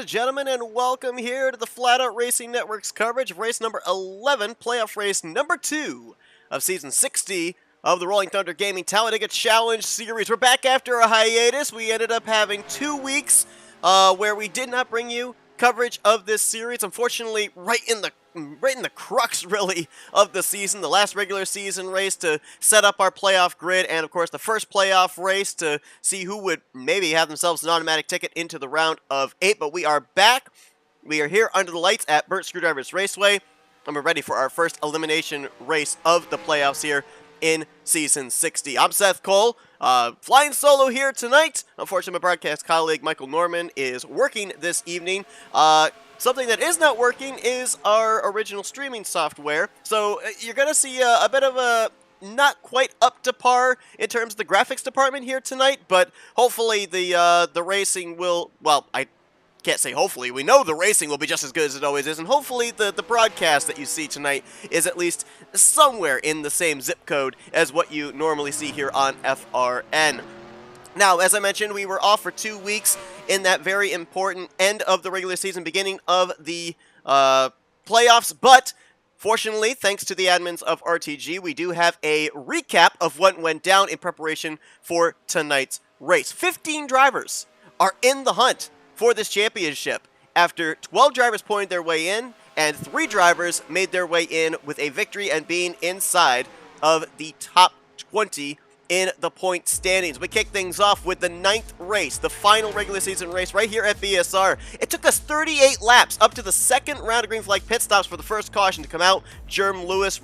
gentlemen, and welcome here to the Flatout Racing Network's coverage of race number 11, playoff race number 2 of season 60 of the Rolling Thunder Gaming Talladega Challenge Series. We're back after a hiatus. We ended up having 2 weeks where we did not bring you coverage of this series. Unfortunately, right in the crux, really, of the season. The last regular season race to set up our playoff grid, and of course the first playoff race to see who would maybe have themselves an automatic ticket into the round of 8. But we are back. We are here under the lights at Burt Screwdriver's Raceway, and we're ready for our first elimination race of the playoffs here in season 60. I'm Seth Cole, flying solo here tonight. Unfortunately, my broadcast colleague Michael Norman is working this evening. Something that is not working is our original streaming software. So you're going to see a bit of a not quite up to par in terms of the graphics department here tonight, but hopefully the racing will, well, I can't say hopefully, we know the racing will be just as good as it always is, and hopefully the broadcast that you see tonight is at least somewhere in the same zip code as what you normally see here on FRN. Now, as I mentioned, we were off for 2 weeks in that very important end of the regular season, beginning of the playoffs, but fortunately, thanks to the admins of RTG, we do have a recap of what went down in preparation for tonight's race. 15 drivers are in the hunt for this championship after 12 drivers pointed their way in, and 3 drivers made their way in with a victory and being inside of the top 20 in the point standings. We kick things off with the 9th race, the final regular season race right here at BSR. It took us 38 laps up to the second round of green flag pit stops for the first caution to come out. Jerm Lewis,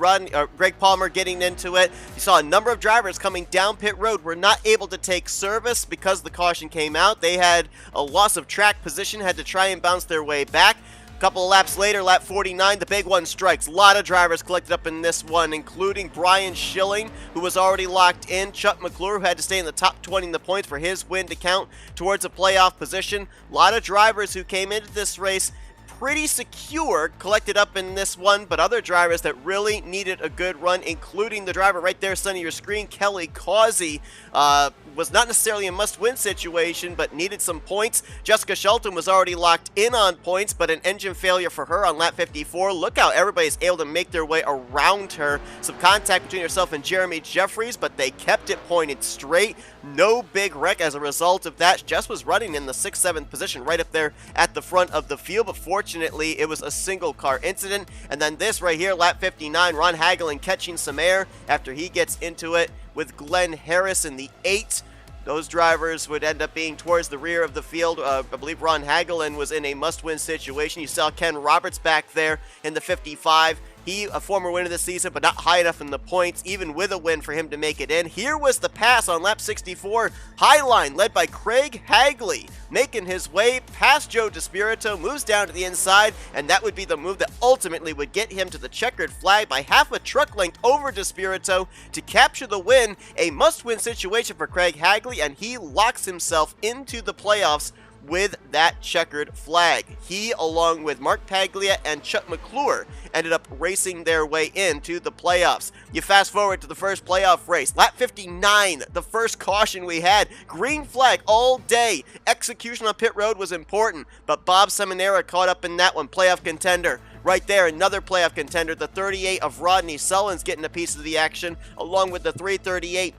Greg Palmer getting into it. You saw a number of drivers coming down pit road were not able to take service because the caution came out. They had a loss of track position, had to try and bounce their way back. A couple of laps later, lap 49, the big one strikes. A lot of drivers collected up in this one, including Brian Schilling, who was already locked in. Chuck McClure, who had to stay in the top 20 in the points for his win to count towards a playoff position. A lot of drivers who came into this race pretty secure collected up in this one, but other drivers that really needed a good run, including the driver right there, center of your screen, Kelly Causey, was not necessarily a must-win situation, but needed some points. Jessica Shelton was already locked in on points, but an engine failure for her on lap 54. Look how everybody's able to make their way around her. Some contact between herself and Jeremy Jeffries, but they kept it pointed straight. No big wreck as a result of that. Jess was running in the 6th, 7th position right up there at the front of the field, but fortunately it was a single car incident. And then this right here, lap 59, Ron Hagelin catching some air after he gets into it with Glenn Harris in the 8. Those drivers would end up being towards the rear of the field. I believe Ron Hagelin was in a must-win situation. You saw Ken Roberts back there in the 55. He, a former winner this season, but not high enough in the points, even with a win for him to make it in. Here was the pass on lap 64. Highline led by Craig Hagley, making his way past Joe DeSpirito, moves down to the inside, and that would be the move that ultimately would get him to the checkered flag by half a truck length over DeSpirito to capture the win. A must-win situation for Craig Hagley, and he locks himself into the playoffs with that checkered flag. He, along with Mark Paglia and Chuck McClure, ended up racing their way into the playoffs. You fast forward to the first playoff race. Lap 59, the first caution we had. Green flag all day. Execution on pit road was important, but Bob Seminara caught up in that one. Playoff contender. Right there, another playoff contender. The 38 of Rodney Sullins getting a piece of the action, along with the 338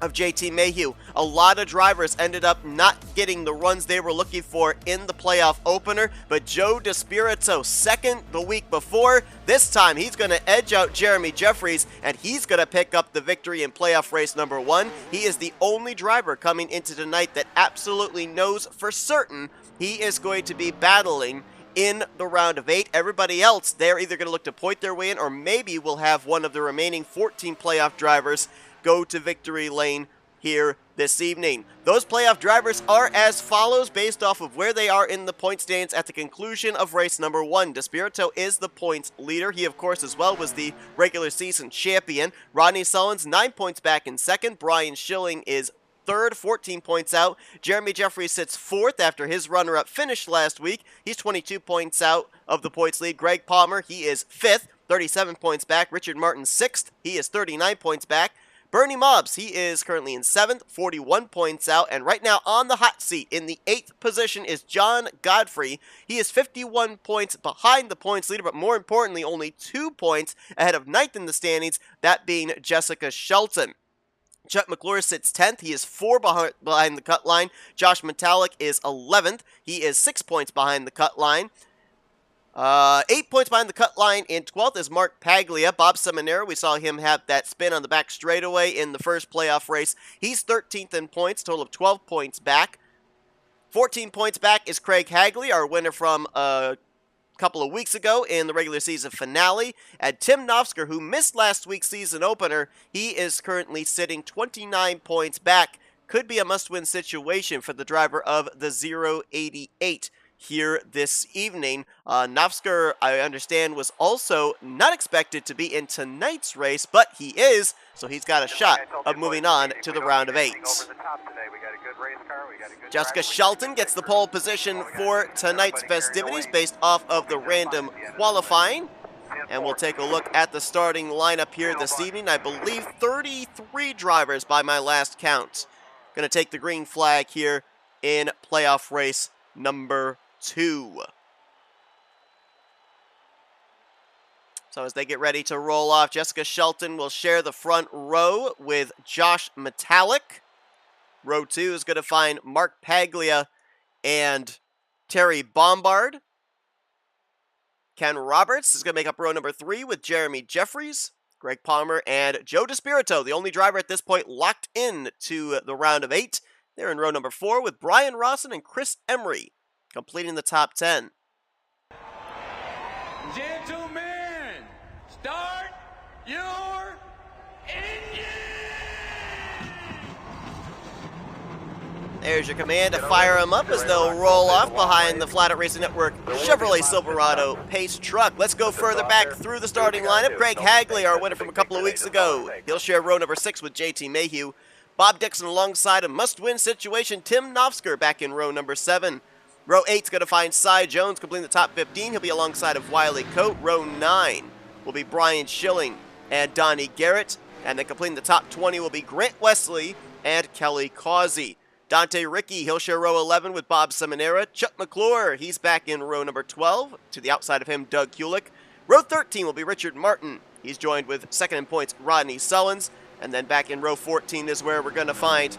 of JT Mayhew. A lot of drivers ended up not getting the runs they were looking for in the playoff opener, but Joe DeSpirito, second the week before. This time, he's going to edge out Jeremy Jeffries, and he's going to pick up the victory in playoff race number 1. He is the only driver coming into tonight that absolutely knows for certain he is going to be battling in the round of 8. Everybody else, they're either going to look to point their way in, or maybe we'll have one of the remaining 14 playoff drivers go to victory lane here this evening. Those playoff drivers are as follows based off of where they are in the point standings at the conclusion of race number 1. DeSpirito is the points leader. He, of course, as well was the regular season champion. Rodney Sullins, 9 points back in second. Brian Schilling is third, 14 points out. Jeremy Jeffries sits fourth after his runner-up finished last week. He's 22 points out of the points lead. Greg Palmer, he is fifth, 37 points back. Richard Martin, sixth. He is 39 points back. Bernie Mobbs, he is currently in 7th, 41 points out, and right now on the hot seat in the 8th position is John Godfrey. He is 51 points behind the points leader, but more importantly, only 2 points ahead of 9th in the standings, that being Jessica Shelton. Chuck McClure sits 10th. He is 4 behind the cut line. Josh Metallic is 11th. He is 6 points behind the cut line. 8 points behind the cut line in 12th is Mark Paglia. Bob Seminara, we saw him have that spin on the back straightaway in the first playoff race. He's 13th in points, total of 12 points back. 14 points back is Craig Hagley, our winner from couple of weeks ago in the regular season finale. And Tim Nofsker, who missed last week's season opener, he is currently sitting 29 points back. Could be a must-win situation for the driver of the 088 here this evening. Nofsker, I understand, was also not expected to be in tonight's race, but he is, so he's got a shot of moving on to the round of 8. Jessica Shelton gets the pole position for tonight's festivities based off of the random qualifying. And we'll take a look at the starting lineup here this evening. I believe 33 drivers by my last count. Going to take the green flag here in playoff race number 2. So as they get ready to roll off, Jessica Shelton will share the front row with Josh Metallic. Row 2 is going to find Mark Paglia and Terry Bombard. Ken Roberts is going to make up row number 3 with Jeremy Jeffries, Greg Palmer, and Joe DeSpirito, the only driver at this point locked in to the round of 8. They're in row number 4 with Brian Rawson and Chris Emery, completing the top 10. Gentlemen, start your engine! There's your command to fire them up as they'll roll off behind the Flatout Racing Network Chevrolet Silverado Pace truck. Let's go further back through the starting lineup. Craig Hagley, our winner from a couple of weeks ago. He'll share row number 6 with JT Mayhew. Bob Dixon alongside a must-win situation. Tim Nofsker back in row number 7. Row 8's going to find Cy Jones completing the top 15. He'll be alongside of Wiley Coate. Row 9 will be Brian Schilling and Donnie Garrett. And then completing the top 20 will be Grant Wesley and Kelly Causey. Dante Rickey, he'll share row 11 with Bob Seminara. Chuck McClure, he's back in row number 12. To the outside of him, Doug Kulik. Row 13 will be Richard Martin. He's joined with second in points, Rodney Sullins. And then back in row 14 is where we're going to find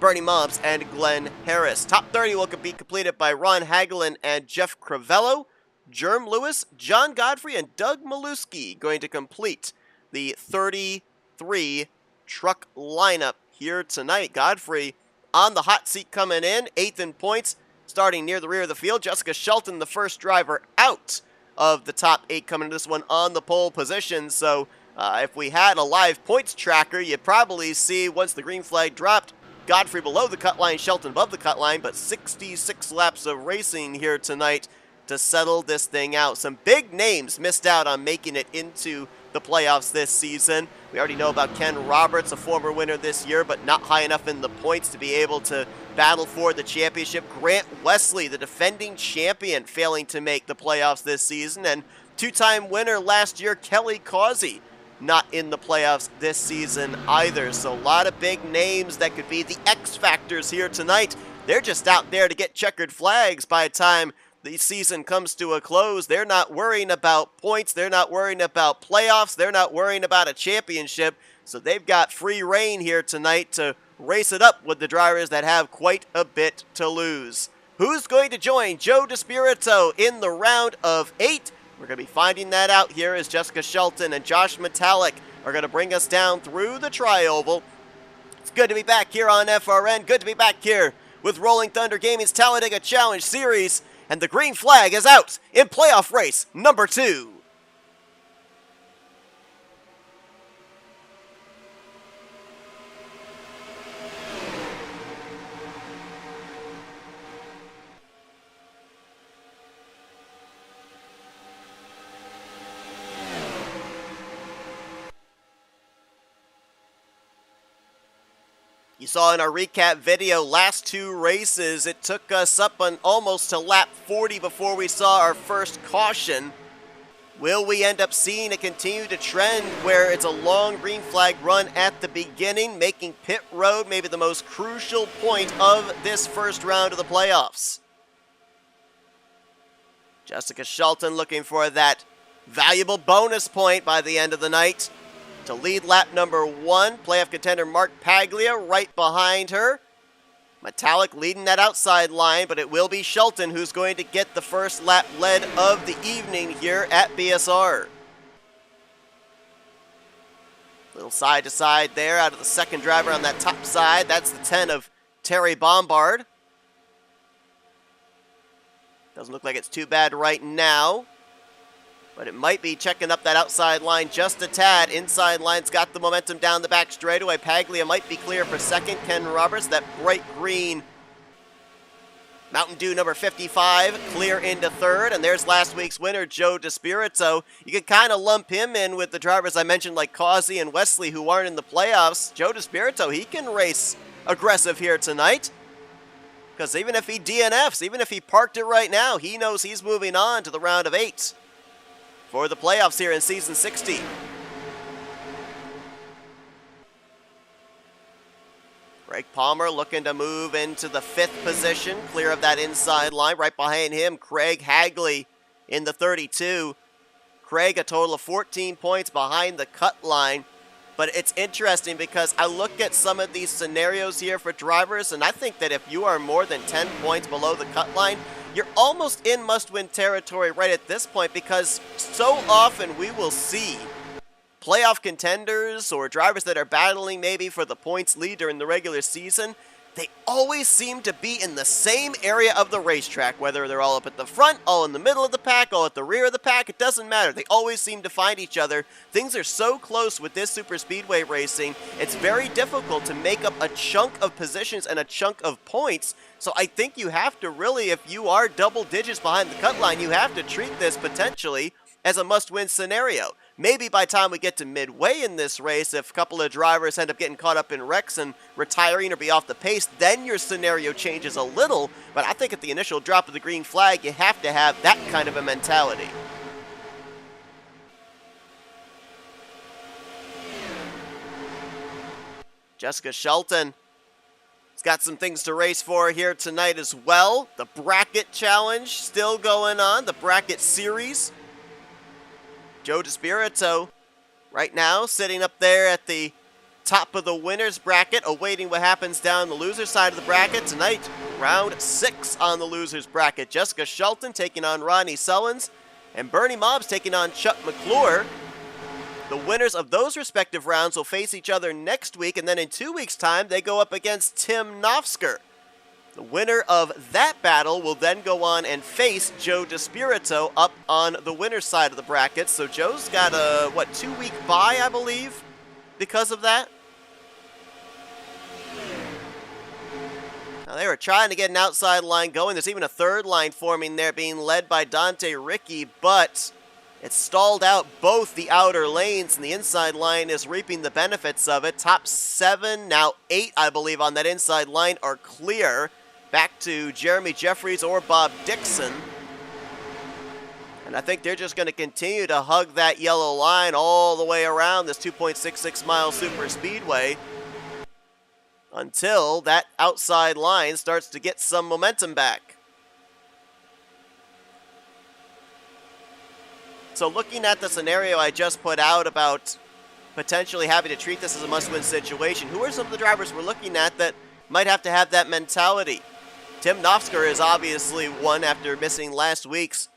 Bernie Mobbs and Glenn Harris. Top 30 will be completed by Ron Hagelin and Jeff Crivello. Jerm Lewis, John Godfrey, and Doug Maluski going to complete the 33 truck lineup here tonight. Godfrey on the hot seat coming in, 8th in points, starting near the rear of the field. Jessica Shelton, the first driver out of the top 8, coming to this one on the pole position. So if we had a live points tracker, you'd probably see once the green flag dropped, Godfrey below the cut line, Shelton above the cut line, but 66 laps of racing here tonight to settle this thing out. Some big names missed out on making it into the playoffs this season. We already know about Ken Roberts, a former winner this year, but not high enough in the points to be able to battle for the championship. Grant Wesley, the defending champion, failing to make the playoffs this season. And two-time winner last year, Kelly Causey, not in the playoffs this season either. So a lot of big names that could be the X factors here tonight. They're just out there to get checkered flags by the time the season comes to a close. They're not worrying about points. They're not worrying about playoffs. They're not worrying about a championship. So they've got free reign here tonight to race it up with the drivers that have quite a bit to lose. Who's going to join Joe DeSpirito in the round of 8? We're going to be finding that out here as Jessica Shelton and Josh Metallic are going to bring us down through the tri-oval. It's good to be back here on FRN. Good to be back here with Rolling Thunder Gaming's Talladega Challenge Series. And the green flag is out in playoff race number 2. You saw in our recap video, last 2 races, it took us up on almost to lap 40 before we saw our first caution. Will we end up seeing a continued trend where it's a long green flag run at the beginning, making pit road maybe the most crucial point of this first round of the playoffs? Jessica Shelton looking for that valuable bonus point by the end of the night to lead lap number 1. Playoff contender Mark Paglia right behind her. Metallic leading that outside line, but it will be Shelton who's going to get the first lap lead of the evening here at BSR. Little side to side there out of the second driver on that top side. That's the 10 of Terry Bombard. Doesn't look like it's too bad right now, but it might be checking up that outside line just a tad. Inside line's got the momentum down the back straightaway. Paglia might be clear for second. Ken Roberts, that bright green Mountain Dew number 55, clear into third. And there's last week's winner, Joe DeSpirito. You can kind of lump him in with the drivers I mentioned like Causey and Wesley who aren't in the playoffs. Joe DeSpirito, he can race aggressive here tonight. Because even if he DNFs, even if he parked it right now, he knows he's moving on to the round of 8 for the playoffs here in Season 60. Greg Palmer looking to move into the 5th position, clear of that inside line. Right behind him, Craig Hagley in the 32. Craig a total of 14 points behind the cut line. But it's interesting because I look at some of these scenarios here for drivers, and I think that if you are more than 10 points below the cut line, you're almost in must-win territory right at this point, because so often we will see playoff contenders or drivers that are battling maybe for the points lead during the regular season. They always seem to be in the same area of the racetrack, whether they're all up at the front, all in the middle of the pack, all at the rear of the pack, it doesn't matter. They always seem to find each other. Things are so close with this super speedway racing, it's very difficult to make up a chunk of positions and a chunk of points. So I think you have to really, if you are double digits behind the cut line, you have to treat this potentially as a must-win scenario. Maybe by the time we get to midway in this race, if a couple of drivers end up getting caught up in wrecks and retiring or be off the pace, then your scenario changes a little. But I think at the initial drop of the green flag, you have to have that kind of a mentality. Jessica Shelton has got some things to race for here tonight as well. The bracket challenge still going on, the bracket series. Joe DeSpirito right now sitting up there at the top of the winner's bracket, awaiting what happens down the loser's side of the bracket. Tonight, round 6 on the loser's bracket. Jessica Shelton taking on Ronnie Sullins, and Bernie Mobbs taking on Chuck McClure. The winners of those respective rounds will face each other next week, and then in 2 weeks' time, they go up against Tim Nofsker. The winner of that battle will then go on and face Joe DeSpirito up on the winner's side of the bracket. So Joe's got a, 2-week bye, I believe, because of that? Now, they were trying to get an outside line going. There's even a third line forming there being led by Dante Ricky, but it stalled out both the outer lanes, and the inside line is reaping the benefits of it. Top 7, now 8, I believe, on that inside line are clear. Back to Jeremy Jeffries or Bob Dixon. And I think they're just going to continue to hug that yellow line all the way around this 2.66 mile super speedway until that outside line starts to get some momentum back. So looking at the scenario I just put out about potentially having to treat this as a must-win situation, who are some of the drivers we're looking at that might have to have that mentality? Tim Nofsker is obviously one after missing last week's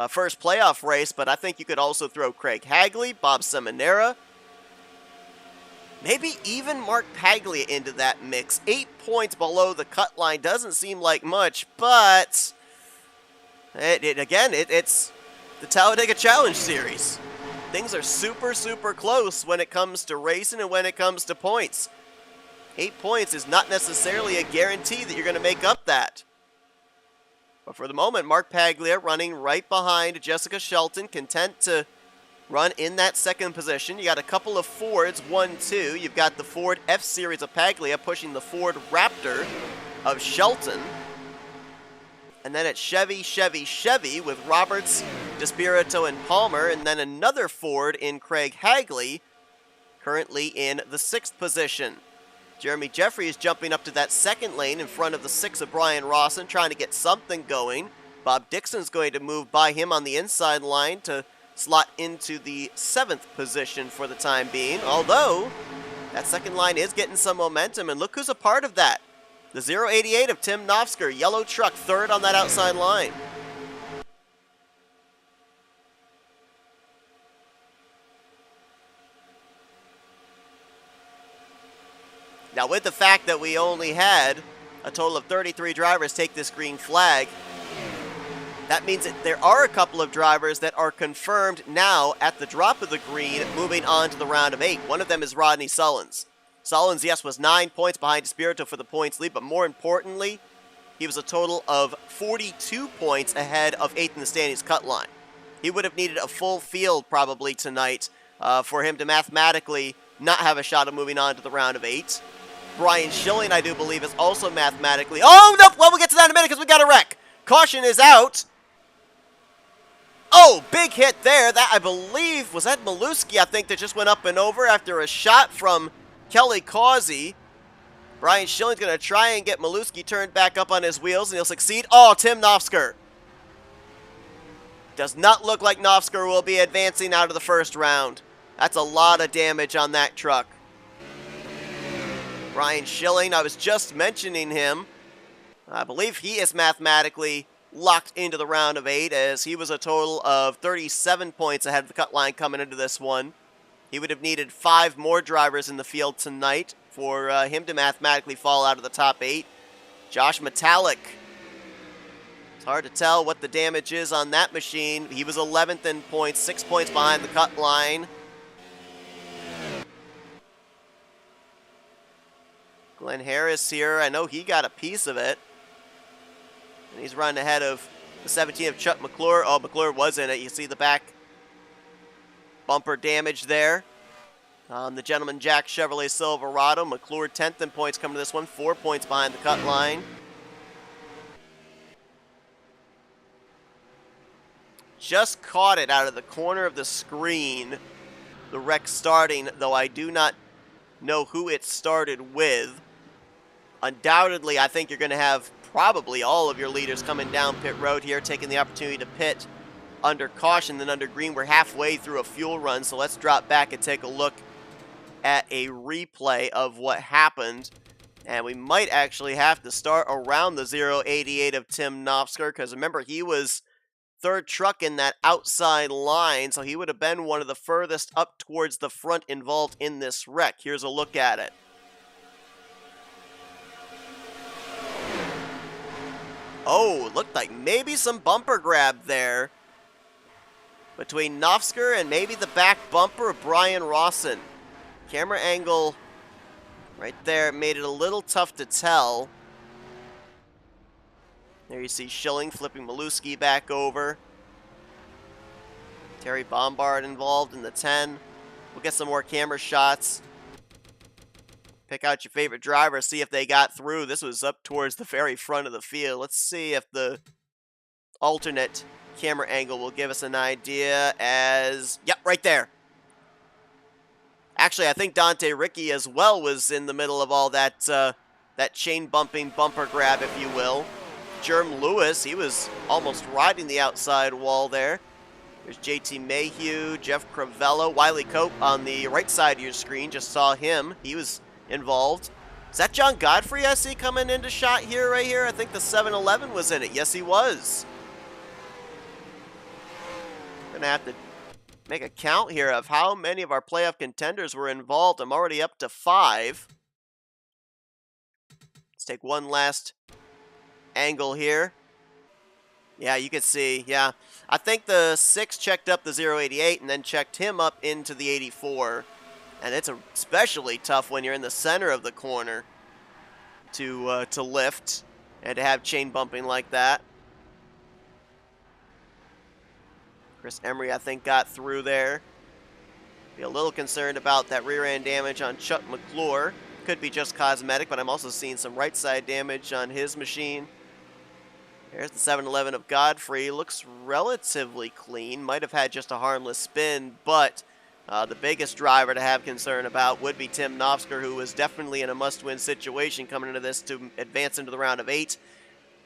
first playoff race, but I think you could also throw Craig Hagley, Bob Seminara, maybe even Mark Paglia into that mix. 8 points below the cut line doesn't seem like much, but it's the Talladega Challenge Series. Things are super, super close when it comes to racing and when it comes to points. 8 points is not necessarily a guarantee that you're going to make up that. But for the moment, Mark Paglia running right behind Jessica Shelton, content to run in that second position. You got a couple of Fords, 1-2. You've got the Ford F-Series of Paglia pushing the Ford Raptor of Shelton. And then it's Chevy with Roberts, Despirito and Palmer, and then another Ford in Craig Hagley, currently in the 6th position. Jeremy Jeffries jumping up to that second lane in front of the 6 of Brian Rawson, trying to get something going. Bob Dixon's going to move by him on the inside line to slot into the 7th position for the time being, although that second line is getting some momentum, and look who's a part of that. The 088 of Tim Nofsker, yellow truck, 3rd on that outside line. Now, with the fact that we only had a total of 33 drivers take this green flag, that means that there are a couple of drivers that are confirmed now at the drop of the green, moving on to the round of 8. One of them is Rodney Sullins. Sullins, yes, was 9 points behind Despirito for the points lead, but more importantly, he was a total of 42 points ahead of 8th in the standings cut line. He would have needed a full field probably tonight for him to mathematically not have a shot of moving on to the round of 8. Brian Schilling, I do believe, is also mathematically... Oh, no! Well, we'll get to that in a minute because we got a wreck. Caution is out. Oh, big hit there. That, I believe, was that Maluski, I think, that just went up and over after a shot from Kelly Causey. Brian Schilling's going to try and get Maluski turned back up on his wheels, and he'll succeed. Oh, Tim Nofsker. Does not look like Nofsker will be advancing out of the first round. That's a lot of damage on that truck. Brian Schilling, I was just mentioning him. I believe he is mathematically locked into the round of 8, as he was a total of 37 points ahead of the cut line coming into this one. He would have needed 5 more drivers in the field tonight for him to mathematically fall out of the top 8. Josh Metallic. It's hard to tell what the damage is on that machine. He was 11th in points, 6 points behind the cut line. Glenn Harris here, I know he got a piece of it. And he's running ahead of the 17 of Chuck McClure. Oh, McClure was in it. You see the back bumper damage there. The Gentleman Jack Chevrolet Silverado. McClure 10th in points coming to this one, 4 points behind the cut line. Just caught it out of the corner of the screen. The wreck starting, though I do not know who it started with. Undoubtedly, I think you're going to have probably all of your leaders coming down pit road here, taking the opportunity to pit under caution, then under green. We're halfway through a fuel run, so let's drop back and take a look at a replay of what happened. And we might actually have to start around the 088 of Tim Nofsker, because remember, he was 3rd truck in that outside line, so he would have been one of the furthest up towards the front involved in this wreck. Here's a look at it. Oh, it looked like maybe some bumper grab there between Nofsker and maybe the back bumper of Brian Rawson. Camera angle right there made it a little tough to tell. There you see Schilling flipping Maluski back over. Terry Bombard involved in the 10. We'll get some more camera shots. Pick out your favorite driver, see if they got through. This was up towards the very front of the field. Let's see if the alternate camera angle will give us an idea as... Yep, right there. Actually, I think Dante Ricky as well was in the middle of all that, that chain-bumping bumper grab, if you will. Jerm Lewis, he was almost riding the outside wall there. There's JT Mayhew, Jeff Cravello, Wiley Cope on the right side of your screen. Just saw him. He was involved. Is that John Godfrey I see coming into shot here, right here? I think the 711 was in it. Yes, he was. Gonna have to make a count here of how many of our playoff contenders were involved. I'm already up to 5. Let's take one last angle here. Yeah, you can see, yeah. I think the 6 checked up the 088 and then checked him up into the 84. And it's especially tough when you're in the center of the corner to lift and to have chain bumping like that. Chris Emery, I think, got through there. Be a little concerned about that rear end damage on Chuck McClure. Could be just cosmetic, but I'm also seeing some right side damage on his machine. Here's the 7-Eleven of Godfrey. Looks relatively clean. Might have had just a harmless spin, but the biggest driver to have concern about would be Tim Knopfsker, who was definitely in a must-win situation coming into this to advance into the round of 8.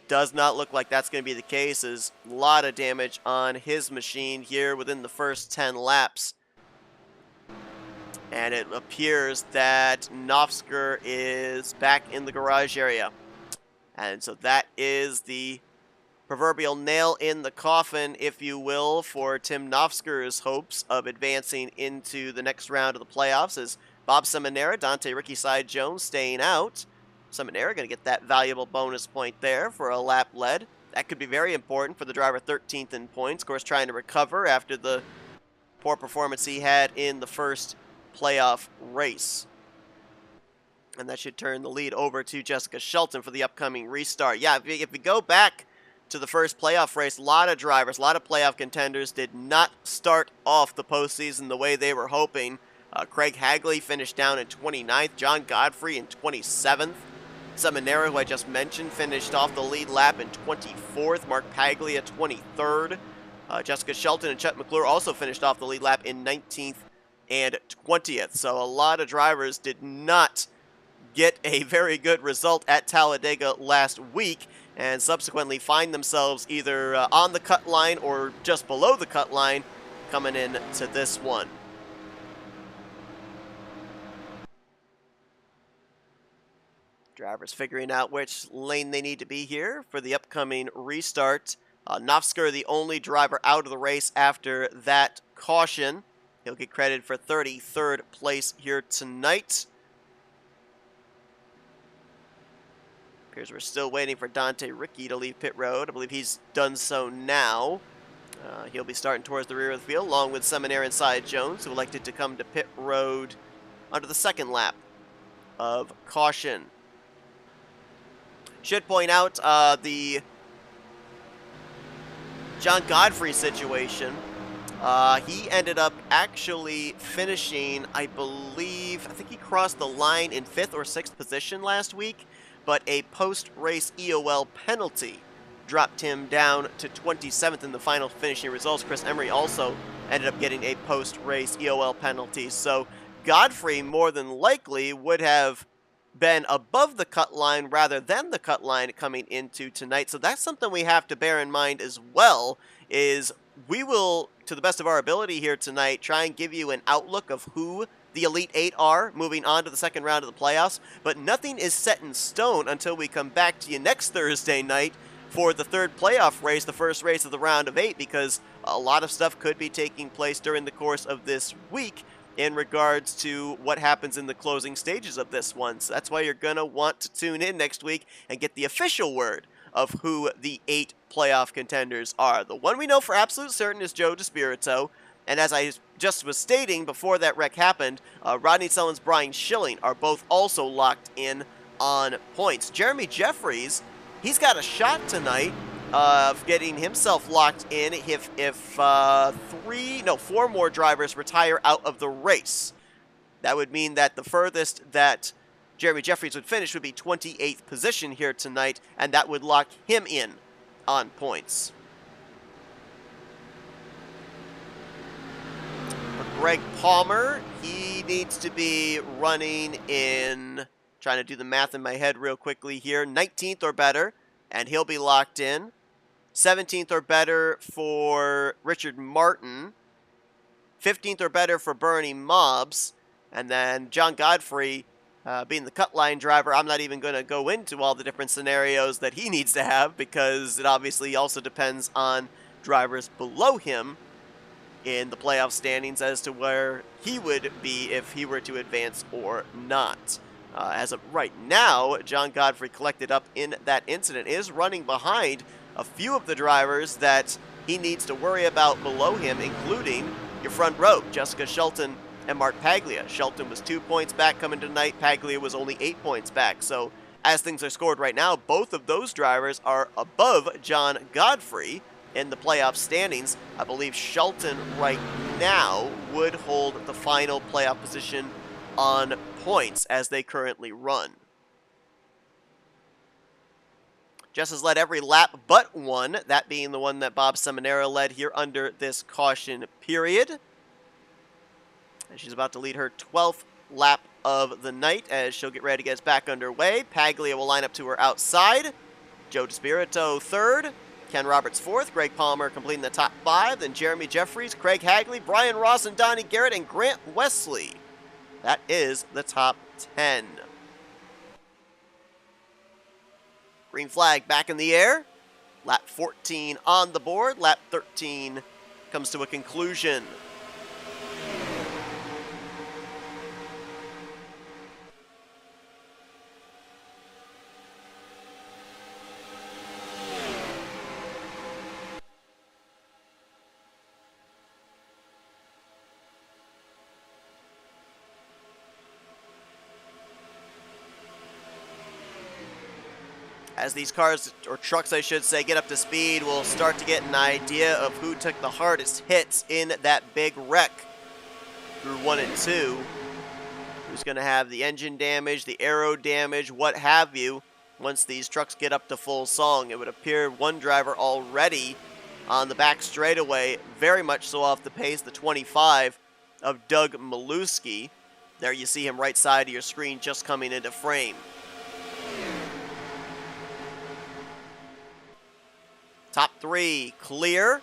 Does not look like that's going to be the case, as a lot of damage on his machine here within the first 10 laps. And it appears that Knopfsker is back in the garage area. And so that is the proverbial nail in the coffin, if you will, for Tim Knopfsker's hopes of advancing into the next round of the playoffs, as Bob Seminara, Dante Ricky Side Jones staying out. Seminara going to get that valuable bonus point there for a lap led. That could be very important for the driver 13th in points. Of course, trying to recover after the poor performance he had in the first playoff race. And that should turn the lead over to Jessica Shelton for the upcoming restart. Yeah, if we go back to the first playoff race, a lot of drivers, a lot of playoff contenders did not start off the postseason the way they were hoping. Craig Hagley finished down in 29th, John Godfrey in 27th. Seminara, who I just mentioned, finished off the lead lap in 24th. Mark Paglia 23rd. Jessica Shelton and Chet McClure also finished off the lead lap in 19th and 20th. So a lot of drivers did not get a very good result at Talladega last week, and subsequently find themselves either on the cut line or just below the cut line coming in to this one. Drivers figuring out which lane they need to be here for the upcoming restart. Knopfsker, the only driver out of the race after that caution. He'll get credit for 33rd place here tonight. Appears we're still waiting for Dante Ricky to leave pit road. I believe he's done so now. He'll be starting towards the rear of the field, along with Seminara and Side Jones, who elected to come to pit road under the second lap of caution. Should point out the John Godfrey situation. He ended up actually finishing, I think he crossed the line in 5th or 6th position last week, but a post-race EOL penalty dropped him down to 27th in the final finishing results. Chris Emery also ended up getting a post-race EOL penalty. So Godfrey more than likely would have been above the cut line rather than the cut line coming into tonight. So that's something we have to bear in mind as well, is we will, to the best of our ability here tonight, try and give you an outlook of who the Elite 8 are moving on to the second round of the playoffs, but nothing is set in stone until we come back to you next Thursday night for the third playoff race, the first race of the round of 8, because a lot of stuff could be taking place during the course of this week in regards to what happens in the closing stages of this one. So that's why you're going to want to tune in next week and get the official word of who the 8 playoff contenders are. The one we know for absolute certain is Joe DeSpirito, and as I just was stating before that wreck happened, Rodney Sullivan's Brian Schilling are both also locked in on points. Jeremy Jeffries, he's got a shot tonight of getting himself locked in if 4 more drivers retire out of the race. That would mean that the furthest that Jeremy Jeffries would finish would be 28th position here tonight, and that would lock him in on points. For Greg Palmer, he needs to be running in, trying to do the math in my head real quickly here, 19th or better, and he'll be locked in. 17th or better for Richard Martin. 15th or better for Bernie Mobbs. And then John Godfrey, being the cut line driver, I'm not even going to go into all the different scenarios that he needs to have, because it obviously also depends on drivers below him in the playoff standings as to where he would be if he were to advance or not. As of right now, John Godfrey, collected up in that incident, is running behind a few of the drivers that he needs to worry about below him, including your front row, Jessica Shelton and Mark Paglia. Shelton was 2 points back coming tonight. Paglia was only 8 points back. So as things are scored right now, both of those drivers are above John Godfrey in the playoff standings. I believe Shelton right now would hold the final playoff position on points as they currently run. Jess has led every lap but one, that being the one that Bob Seminara led here under this caution period. And she's about to lead her 12th lap of the night as she'll get ready to get us back underway. Paglia will line up to her outside. Joe DeSpirito third. Ken Roberts fourth. Greg Palmer completing the top five. Then Jeremy Jeffries, Craig Hagley, Brian Ross, and Donnie Garrett, and Grant Wesley. That is the top 10. Green flag back in the air. Lap 14 on the board. Lap 13 comes to a conclusion. As these cars, or trucks I should say, get up to speed, we'll start to get an idea of who took the hardest hits in that big wreck through 1 and 2. Who's going to have the engine damage, the aero damage, what have you, once these trucks get up to full song. It would appear one driver already on the back straightaway, very much so off the pace, the 25 of Doug Maluski. There you see him right side of your screen just coming into frame. Top three clear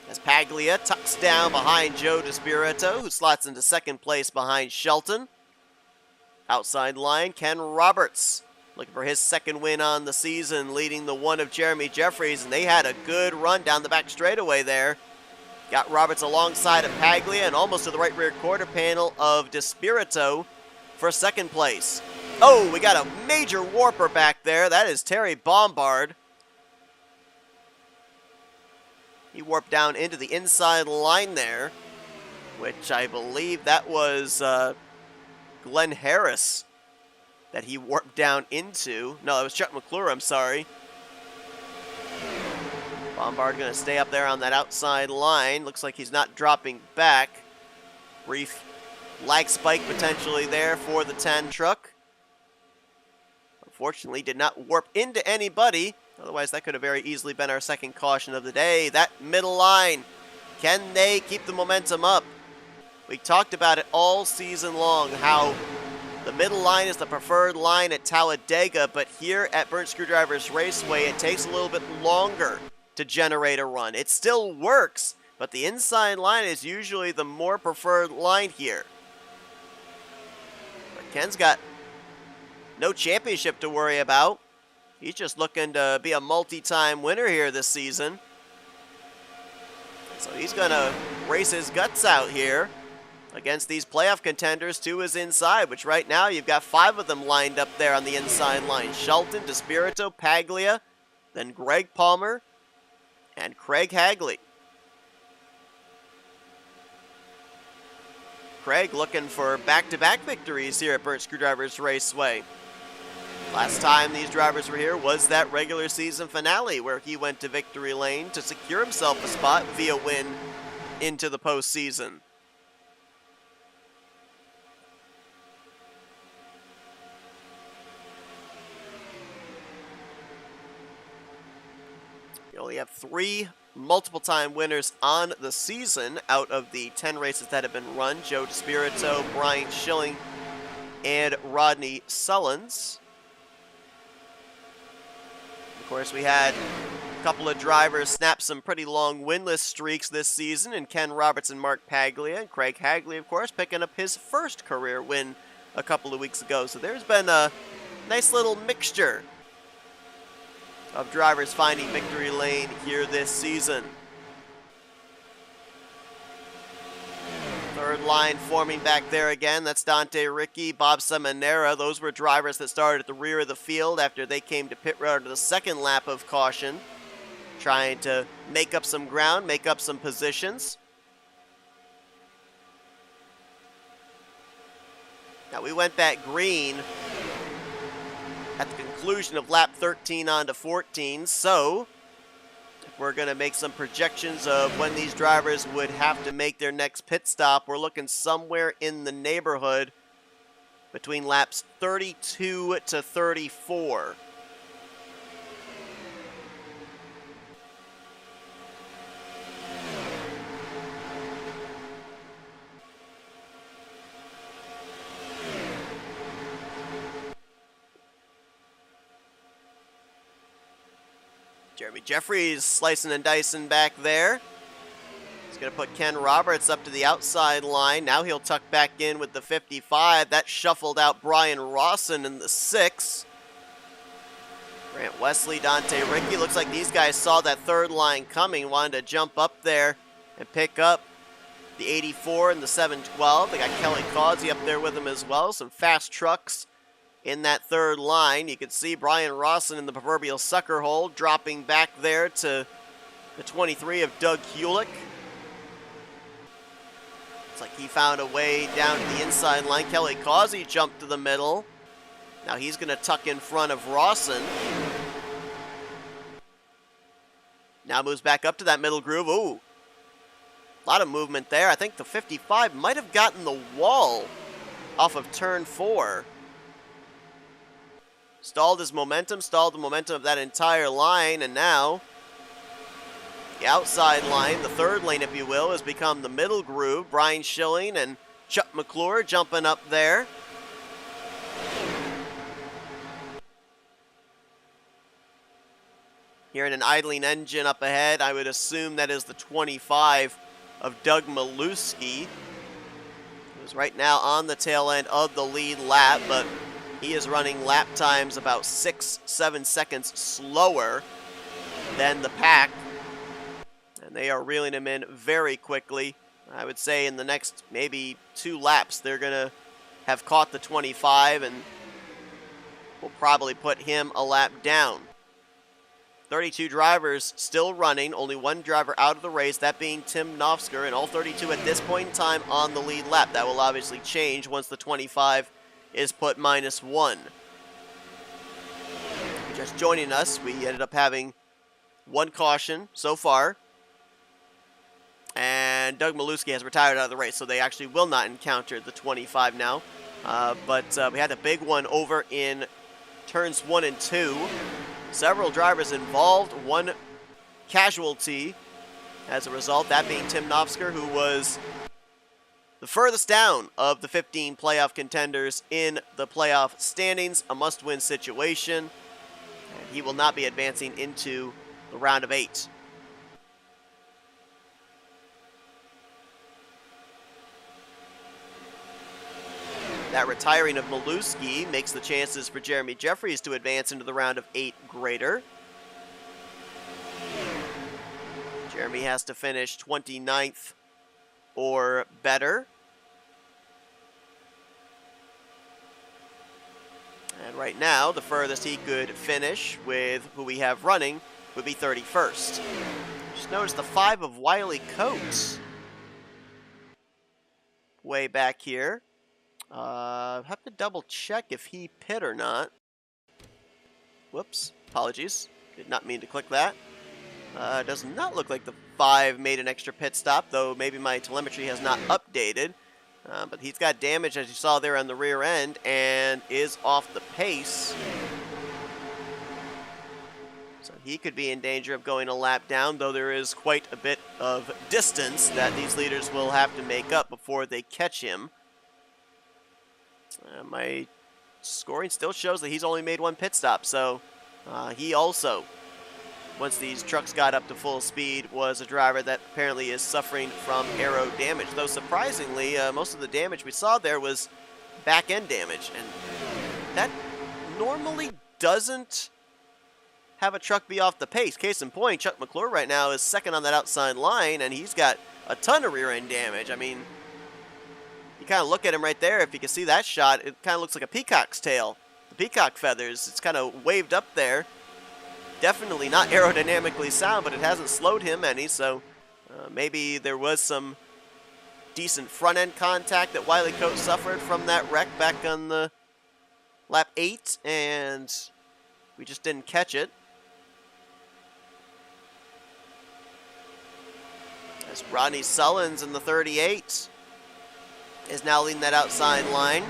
as Paglia tucks down behind Joe DeSpirito, who slots into second place behind Shelton. Outside line, Ken Roberts, looking for his second win on the season, leading the one of Jeremy Jeffries, and they had a good run down the back straightaway there. Got Roberts alongside of Paglia and almost to the right rear quarter panel of DeSpirito for second place. Oh, we got a major warper back there. That is Terry Bombard. He warped down into the inside line there, which I believe that was Glenn Harris that he warped down into. No, it was Chuck McClure, I'm sorry. Bombard going to stay up there on that outside line. Looks like he's not dropping back. Brief lag spike potentially there for the 10 truck. Unfortunately, did not warp into anybody. Otherwise, that could have very easily been our second caution of the day. That middle line, can they keep the momentum up? We talked about it all season long, how the middle line is the preferred line at Talladega, but here at Burnt Screwdrivers Raceway, it takes a little bit longer to generate a run. It still works, but the inside line is usually the more preferred line here. But Ken's got no championship to worry about. He's just looking to be a multi-time winner here this season. So he's going to race his guts out here against these playoff contenders to his inside, which right now you've got 5 of them lined up there on the inside line. Shelton, DeSpirito, Paglia, then Greg Palmer, and Craig Hagley. Craig looking for back-to-back victories here at Burnt Screwdrivers Raceway. Last time these drivers were here was that regular season finale where he went to victory lane to secure himself a spot via win into the postseason. You only have 3 multiple-time winners on the season out of the 10 races that have been run. Joe DeSpirito, Brian Schilling, and Rodney Sullins. Of course, we had a couple of drivers snap some pretty long winless streaks this season, and Ken Roberts and Mark Paglia, and Craig Hagley, of course, picking up his first career win a couple of weeks ago. So there's been a nice little mixture of drivers finding victory lane here this season. Third line forming back there again. That's Dante Ricky, Bob Seminara. Those were drivers that started at the rear of the field after they came to pit road to the second lap of caution, trying to make up some ground, make up some positions. Now we went back green at the conclusion of lap 13 on to 14, so we're going to make some projections of when these drivers would have to make their next pit stop. We're looking somewhere in the neighborhood between laps 32 to 34. Jeremy Jeffries slicing and dicing back there. He's going to put Ken Roberts up to the outside line. Now he'll tuck back in with the 55. That shuffled out Brian Rawson in the 6. Grant Wesley, Dante Ricky. Looks like these guys saw that third line coming, wanted to jump up there and pick up the 84 and the 712. They got Kelly Causey up there with them as well. Some fast trucks in that third line. You can see Brian Rawson in the proverbial sucker hole, dropping back there to the 23 of Doug Hewlick. It's like he found a way down to the inside line. Kelly Causey jumped to the middle. Now he's going to tuck in front of Rawson. Now moves back up to that middle groove. Ooh, a lot of movement there. I think the 55 might have gotten the wall off of turn 4. Stalled his momentum, stalled the momentum of that entire line, and now the outside line, the third lane, if you will, has become the middle groove. Brian Schilling and Chuck McClure jumping up there. Hearing an idling engine up ahead, I would assume that is the 25 of Doug Maluski, who's right now on the tail end of the lead lap, but he is running lap times about 6-7 seconds slower than the pack, and they are reeling him in very quickly. I would say in the next maybe 2 laps, they're going to have caught the 25 and will probably put him a lap down. 32 drivers still running, only 1 driver out of the race, that being Tim Nofsker, and all 32 at this point in time on the lead lap. That will obviously change once the 25 is put -1. Just joining us, we ended up having 1 caution so far, and Doug Maluski has retired out of the race, so they actually will not encounter the 25 now. But we had a big one over in turns 1 and 2. Several drivers involved, 1 casualty as a result, that being Tim Nofsker, who was the furthest down of the 15 playoff contenders in the playoff standings, a must-win situation, and he will not be advancing into the round of 8. That retiring of Maluski makes the chances for Jeremy Jeffries to advance into the round of 8 greater. Jeremy has to finish 29th or better. And right now, the furthest he could finish with who we have running would be 31st. Just notice the 5 of Wiley Coates way back here. Have to double check if he pit or not. Whoops, apologies. Did not mean to click that. Does not look like the 5 made an extra pit stop, though maybe my telemetry has not updated. But he's got damage, as you saw there on the rear end, and is off the pace. So he could be in danger of going a lap down, though there is quite a bit of distance that these leaders will have to make up before they catch him. My scoring still shows that he's only made 1 pit stop, so he also, once these trucks got up to full speed, was a driver that apparently is suffering from aero damage. Though surprisingly, most of the damage we saw there was back-end damage, and that normally doesn't have a truck be off the pace. Case in point, Chuck McClure right now is second on that outside line, and he's got a ton of rear-end damage. I mean, you kind of look at him right there, if you can see that shot, it kind of looks like a peacock's tail. The peacock feathers, it's kind of waved up there. Definitely not aerodynamically sound, but it hasn't slowed him any, so maybe there was some decent front-end contact that Wiley Coates suffered from that wreck back on the lap 8, and we just didn't catch it. As Rodney Sullins in the 38 is now leading that outside line.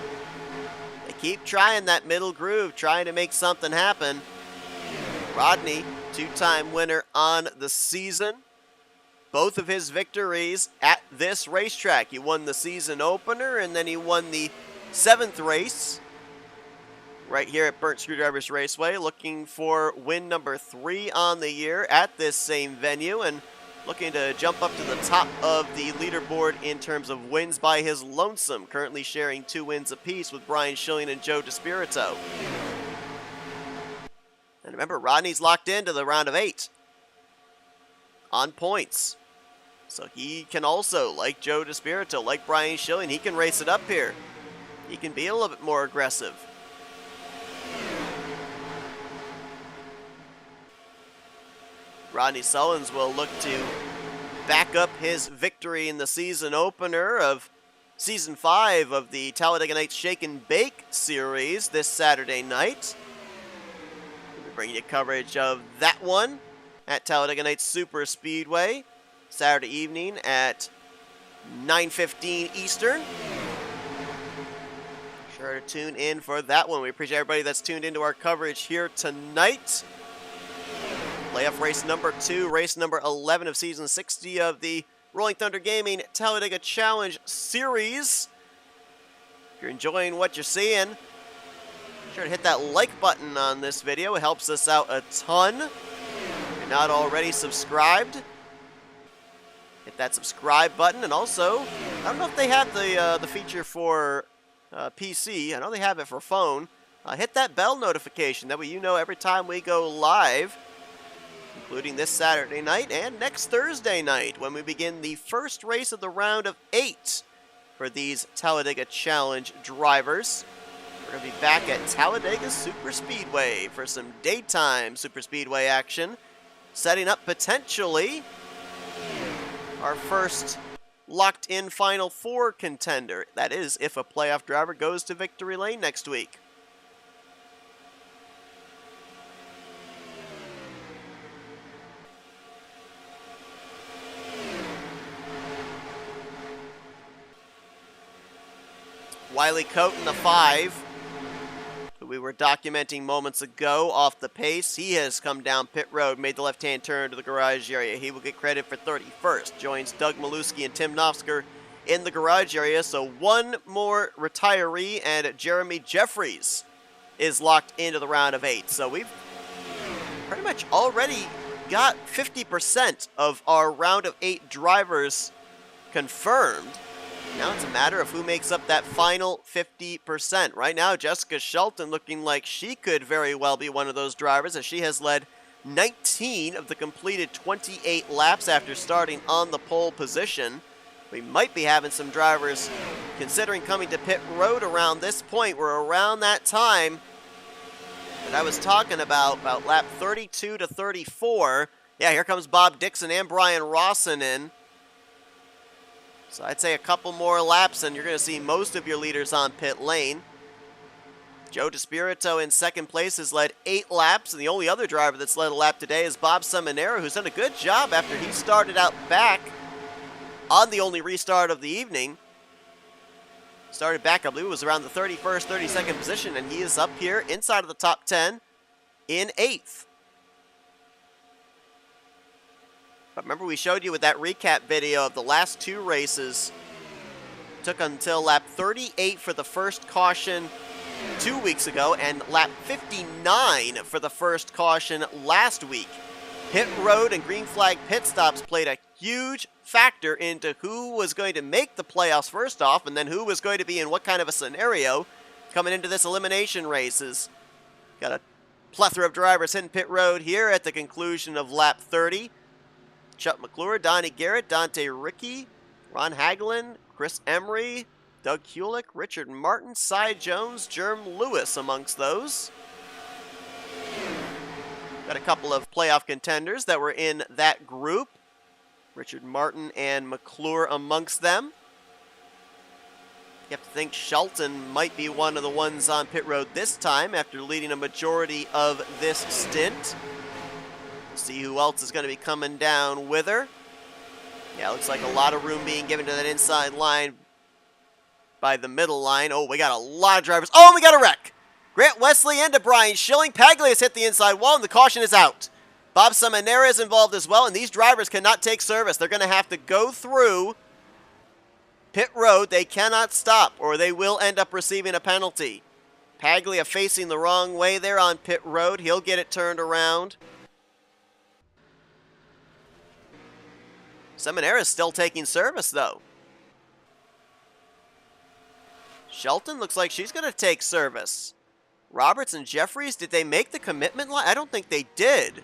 They keep trying that middle groove, trying to make something happen. Rodney, 2-time winner on the season. Both of his victories at this racetrack. He won the season opener, and then he won the 7th race right here at Burnt Screwdrivers Raceway, looking for win number 3 on the year at this same venue, and looking to jump up to the top of the leaderboard in terms of wins by his lonesome, currently sharing 2 wins apiece with Brian Schilling and Joe DeSpirito. And remember, Rodney's locked into the round of 8 on points. So he can also, like Joe DeSpirito, like Brian Schilling, he can race it up here. He can be a little bit more aggressive. Rodney Sullins will look to back up his victory in the season opener of Season 5 of the Talladega Nights Shake and Bake Series this Saturday night. We'll bring you coverage of that one at Talladega Nights Super Speedway, Saturday evening at 9:15 Eastern. Sure to tune in for that one. We appreciate everybody that's tuned into our coverage here tonight. Playoff race number 2, race number 11 of season 60 of the Rolling Thunder Gaming Talladega Challenge Series. If you're enjoying what you're seeing, be sure to hit that like button on this video. It helps us out a ton. If you're not already subscribed, hit that subscribe button. And also, I don't know if they have the feature for PC. I know they have it for phone. Hit that bell notification. That way you know every time we go live, including this Saturday night and next Thursday night when we begin the first race of the round of 8 for these Talladega Challenge drivers. We're going to be back at Talladega Super Speedway for some daytime Super Speedway action, setting up potentially our first locked-in Final Four contender. That is, if a playoff driver goes to victory lane next week. Wiley Cote in the 5, who we were documenting moments ago off the pace. He has come down pit road, made the left-hand turn to the garage area. He will get credit for 31st. Joins Doug Maluski and Tim Nofsker in the garage area. So one more retiree, and Jeremy Jeffries is locked into the round of 8. So we've pretty much already got 50% of our round of 8 drivers confirmed. Now it's a matter of who makes up that final 50%. Right now, Jessica Shelton looking like she could very well be one of those drivers, as she has led 19 of the completed 28 laps after starting on the pole position. We might be having some drivers considering coming to pit road around this point. We're around that time that I was talking about lap 32 to 34. Yeah, here comes Bob Dixon and Brian Rawson in. So I'd say a couple more laps and you're going to see most of your leaders on pit lane. Joe DeSpirito in second place has led 8 laps, and the only other driver that's led a lap today is Bob Seminara, who's done a good job after he started out back on the only restart of the evening. Started back, I believe it was around the 31st, 32nd position, and he is up here inside of the top 10 in 8th. But remember, we showed you with that recap video of the last 2 races. Took until lap 38 for the first caution 2 weeks ago, and lap 59 for the first caution last week. Pit road and green flag pit stops played a huge factor into who was going to make the playoffs first off, and then who was going to be in what kind of a scenario coming into this elimination races. Got a plethora of drivers hitting pit road here at the conclusion of lap 30. Chuck McClure, Donnie Garrett, Dante Rickey, Ron Hagelin, Chris Emery, Doug Hulick, Richard Martin, Cy Jones, Jerm Lewis amongst those. Got a couple of playoff contenders that were in that group. Richard Martin and McClure amongst them. You have to think Shelton might be one of the ones on pit road this time after leading a majority of this stint. We'll see who else is going to be coming down with her. Yeah, looks like a lot of room being given to that inside line by the middle line. Oh, we got a lot of drivers. Oh, we got a wreck. Grant Wesley into Brian Schilling. Paglia's hit the inside wall, and the caution is out. Bob Seminara is involved as well, and these drivers cannot take service. They're going to have to go through pit road. They cannot stop, or they will end up receiving a penalty. Paglia facing the wrong way there on pit road. He'll get it turned around. Seminara's still taking service, though. Shelton looks like she's going to take service. Roberts and Jeffries, did they make the commitment line? I don't think they did.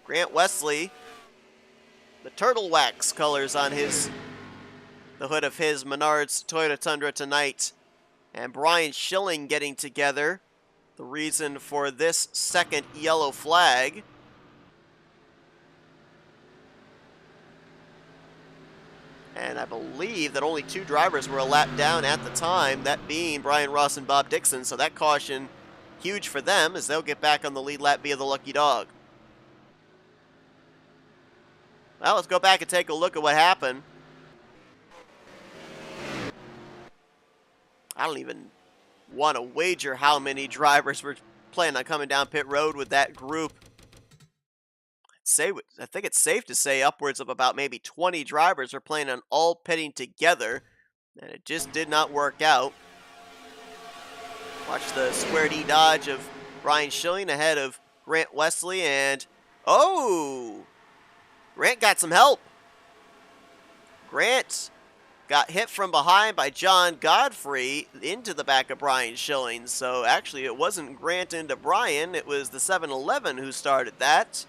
Grant Wesley, the turtle wax colors on the hood of his Menards Toyota Tundra tonight. And Brian Schilling getting together. The reason for this second yellow flag. And I believe that only 2 drivers were a lap down at the time, that being Brian Ross and Bob Dixon. So that caution, huge for them, as they'll get back on the lead lap via the lucky dog. Well, let's go back and take a look at what happened. I don't even want to wager how many drivers were planning on coming down pit road with that group. I think it's safe to say upwards of about maybe 20 drivers are planning on all pitting together, and it just did not work out. Watch the square D dodge of Brian Schilling ahead of Grant Wesley, and oh! Grant got some help. Grant got hit from behind by John Godfrey into the back of Brian Schilling. So actually it wasn't Grant into Brian, it was the 7-Eleven who started that.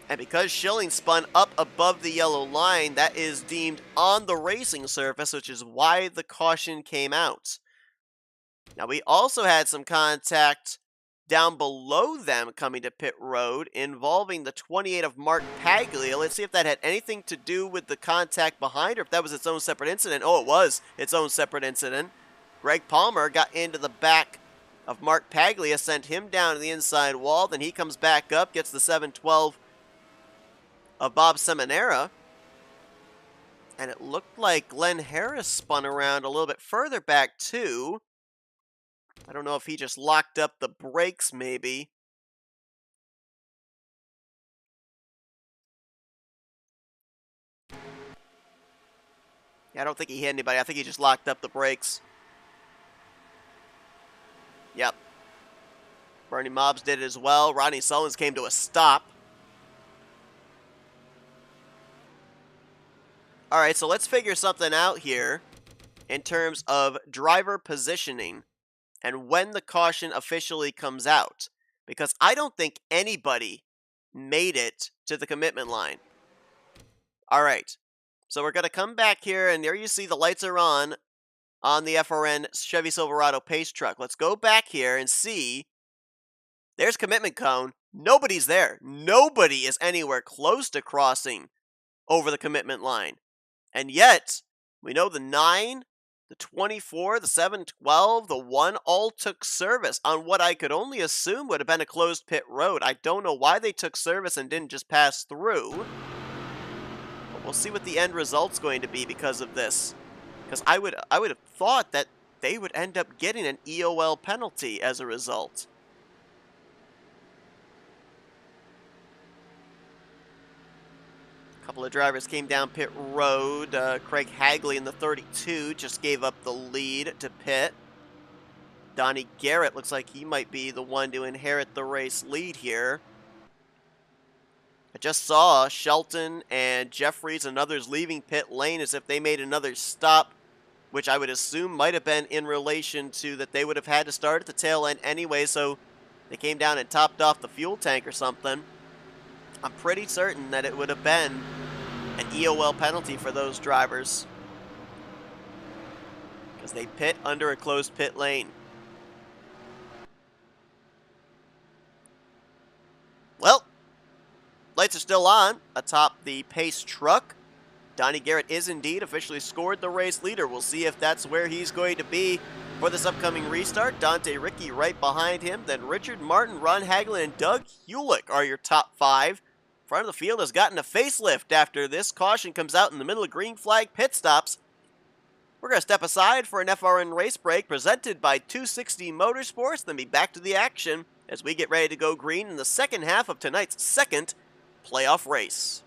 And because Schilling spun up above the yellow line, that is deemed on the racing surface, which is why the caution came out. Now we also had some contact down below them coming to pit road involving the 28 of Mark Paglia. Let's see if that had anything to do with the contact behind or if that was its own separate incident. Oh, it was its own separate incident. Greg Palmer got into the back of Mark Paglia, sent him down to the inside wall. Then he comes back up, gets the 712 of Bob Seminara. And it looked like Glenn Harris spun around a little bit further back too. I don't know if he just locked up the brakes, maybe. Yeah, I don't think he hit anybody. I think he just locked up the brakes. Yep. Bernie Mobbs did it as well. Rodney Sullins came to a stop. All right, so let's figure something out here in terms of driver positioning and when the caution officially comes out, because I don't think anybody made it to the commitment line. All right, so we're going to come back here, and there you see the lights are on the FRN Chevy Silverado Pace Truck. Let's go back here and see. There's commitment cone. Nobody's there. Nobody is anywhere close to crossing over the commitment line. And yet, we know the 9, the 24, the 712, the 1 all took service on what I could only assume would have been a closed pit road. I don't know why they took service and didn't just pass through. But we'll see what the end result's going to be because of this. Because I would have thought that they would end up getting an EOL penalty as a result. A couple of drivers came down pit road. Craig Hagley in the 32 just gave up the lead to pit. Donnie Garrett looks like he might be the one to inherit the race lead here. I just saw Shelton and Jeffries and others leaving pit lane as if they made another stop, which I would assume might have been in relation to that they would have had to start at the tail end anyway, so they came down and topped off the fuel tank or something. I'm pretty certain that it would have been an EOL penalty for those drivers because they pit under a closed pit lane. Well, lights are still on atop the Pace truck. Donnie Garrett is indeed officially scored the race leader. We'll see if that's where he's going to be for this upcoming restart. Dante Ricky right behind him. Then Richard Martin, Ron Hagelin, and Doug Hewlick are your top 5. Front of the field has gotten a facelift after this caution comes out in the middle of green flag pit stops. We're going to step aside for an FRN race break presented by 260 Motorsports, then be back to the action as we get ready to go green in the second half of tonight's second playoff race.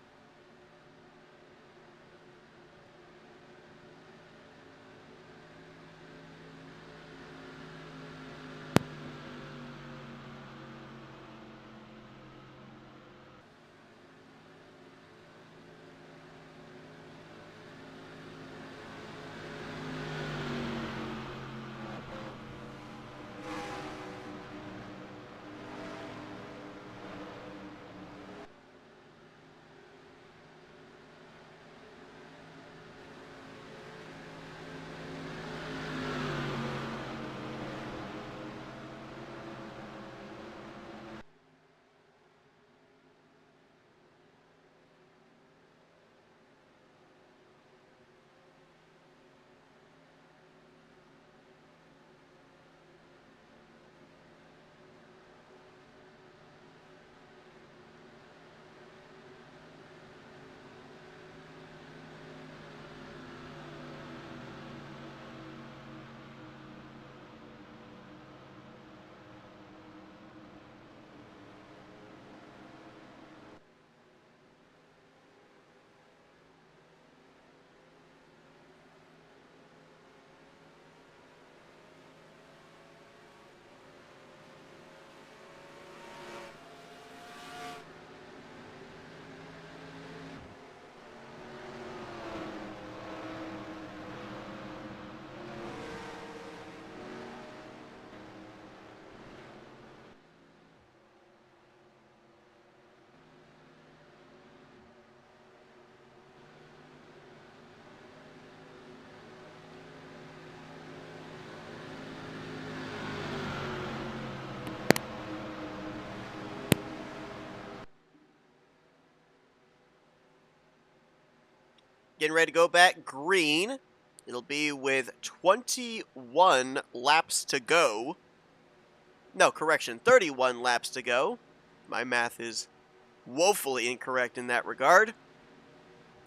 getting ready to go back green. It'll be with 21 laps to go. No, correction, 31 laps to go. My math is woefully incorrect in that regard.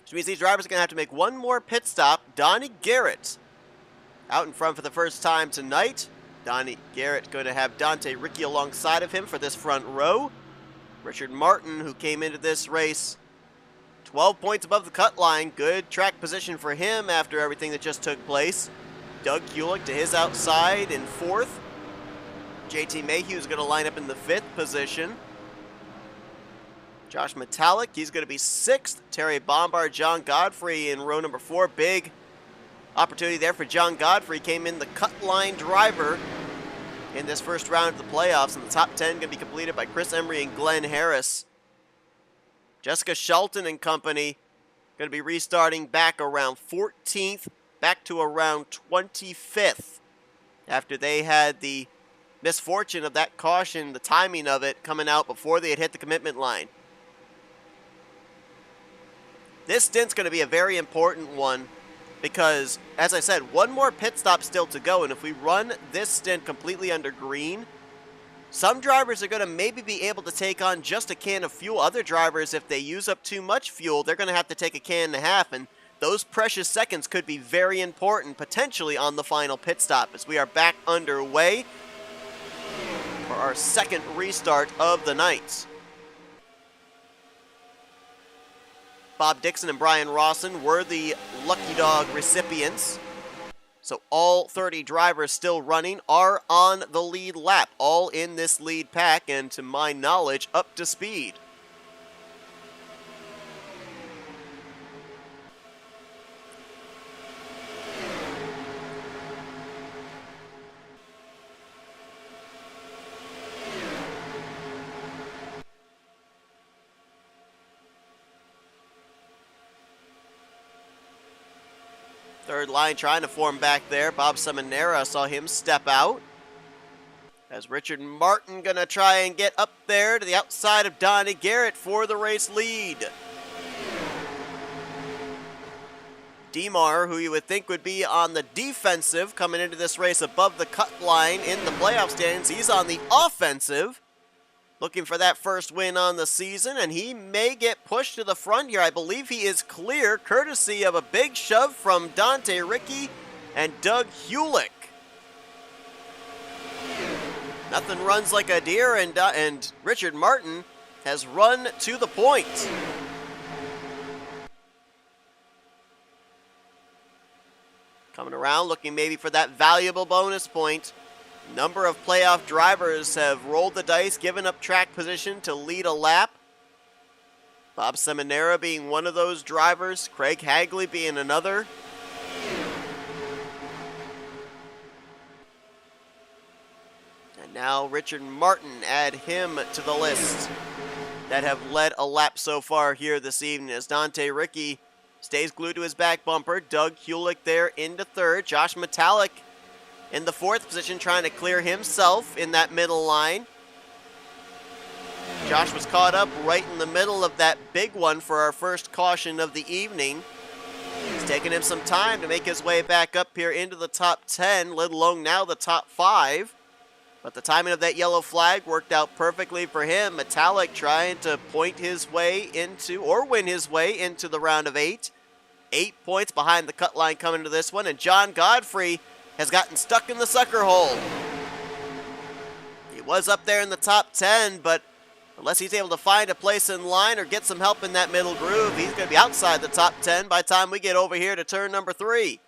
Which means these drivers are going to have to make one more pit stop. Donnie Garrett out in front for the first time tonight. Donnie Garrett going to have Dante Ricci alongside of him for this front row. Richard Martin, who came into this race 12 points above the cut line. Good track position for him after everything that just took place. Doug Hulick to his outside in fourth. JT Mayhew is going to line up in the fifth position. Josh Metallic, he's going to be sixth. Terry Bombard, John Godfrey in row number 4. Big opportunity there for John Godfrey. Came in the cut line driver in this first round of the playoffs. And the top 10 going to be completed by Chris Emery and Glenn Harris. Jessica Shelton and company going to be restarting back around 14th, back to around 25th. After they had the misfortune of that caution, the timing of it coming out before they had hit the commitment line. This stint's going to be a very important one because, as I said, one more pit stop still to go, and if we run this stint completely under green, some drivers are going to maybe be able to take on just a can of fuel. Other drivers, if they use up too much fuel, they're going to have to take a can and a half, and those precious seconds could be very important, potentially on the final pit stop, as we are back underway for our second restart of the night. Bob Dixon and Brian Rawson were the Lucky Dog recipients. So all 30 drivers still running are on the lead lap, all in this lead pack, and to my knowledge, up to speed. Third line trying to form back there. Bob Seminara saw him step out. As Richard Martin going to try and get up there to the outside of Donnie Garrett for the race lead. DeMar, who you would think would be on the defensive coming into this race above the cut line in the playoff standings, he's on the offensive. Looking for that first win on the season, and he may get pushed to the front here. I believe he is clear, courtesy of a big shove from Dante Ricci and Doug Hulick. Nothing runs like a deer, and Richard Martin has run to the point. Coming around, looking maybe for that valuable bonus point. Number of playoff drivers have rolled the dice, given up track position to lead a lap. Bob Seminara being one of those drivers, Craig Hagley being another. And now Richard Martin, add him to the list that have led a lap so far here this evening, as Dante Ricci stays glued to his back bumper. Doug Hulick there into third. Josh Metallic in the fourth position, trying to clear himself in that middle line. Josh was caught up right in the middle of that big one for our first caution of the evening. It's taken him some time to make his way back up here into the top 10, let alone now the top 5. But the timing of that yellow flag worked out perfectly for him. Metallic trying to point his way into, or win his way into the round of 8. 8 points behind the cut line coming to this one, and John Godfrey has gotten stuck in the sucker hole. He was up there in the top 10, but unless he's able to find a place in line or get some help in that middle groove, he's going to be outside the top 10 by the time we get over here to turn number 3.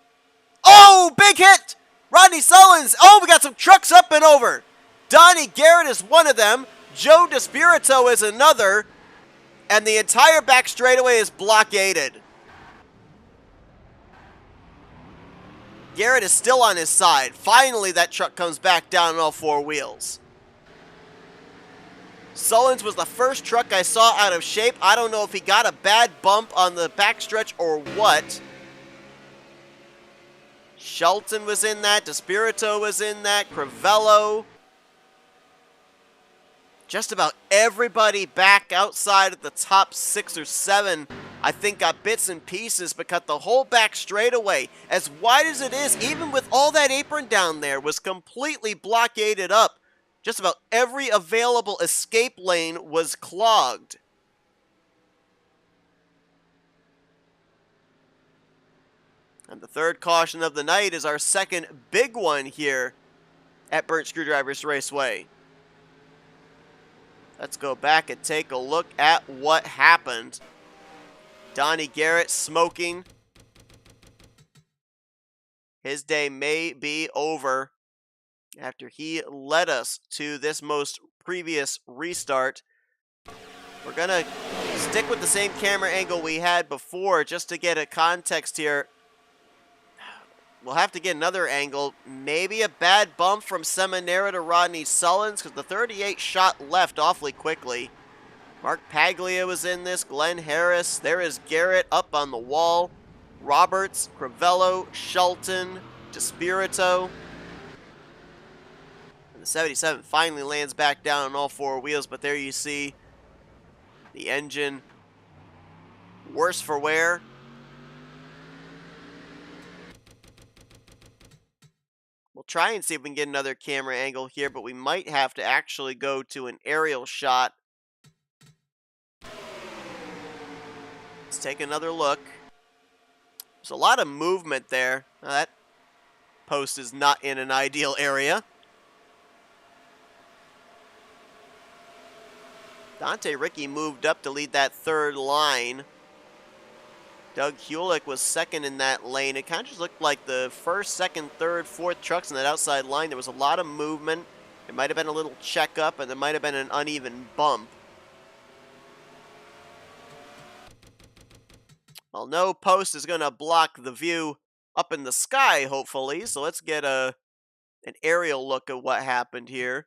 Oh, big hit! Rodney Sullins. Oh, we got some trucks up and over. Donnie Garrett is one of them. Joe DeSpirito is another. And the entire back straightaway is blockaded. Garrett is still on his side. Finally, that truck comes back down on all 4 wheels. Sullins was the first truck I saw out of shape. I don't know if he got a bad bump on the backstretch or what. Shelton was in that. DeSpirito was in that. Crivello. Just about everybody back outside of the top 6 or 7. I think got bits and pieces, but cut the whole back straightaway, as wide as it is, even with all that apron down there, was completely blockaded up. Just about every available escape lane was clogged. And the third caution of the night is our second big one here at Burnt Screwdrivers Raceway. Let's go back and take a look at what happened. Donnie Garrett smoking. His day may be over after he led us to this most previous restart. We're going to stick with the same camera angle we had before just to get a context here. We'll have to get another angle. Maybe a bad bump from Seminara to Rodney Sullins, because the 38 shot left awfully quickly. Mark Paglia was in this. Glenn Harris. There is Garrett up on the wall. Roberts, Crivello, Shelton, DeSpirito. And the 77 finally lands back down on all four wheels, but there you see the engine worse for wear. We'll try and see if we can get another camera angle here, but we might have to actually go to an aerial shot. Let's take another look. There's a lot of movement there. Now, that post is not in an ideal area. Dante Ricci moved up to lead that third line. Doug Hewlick was second in that lane. It kind of just looked like the first, second, third, fourth trucks in that outside line. There was a lot of movement. There might have been a little checkup, and there might have been an uneven bump. Well, no post is going to block the view up in the sky, hopefully. So let's get an aerial look at what happened here.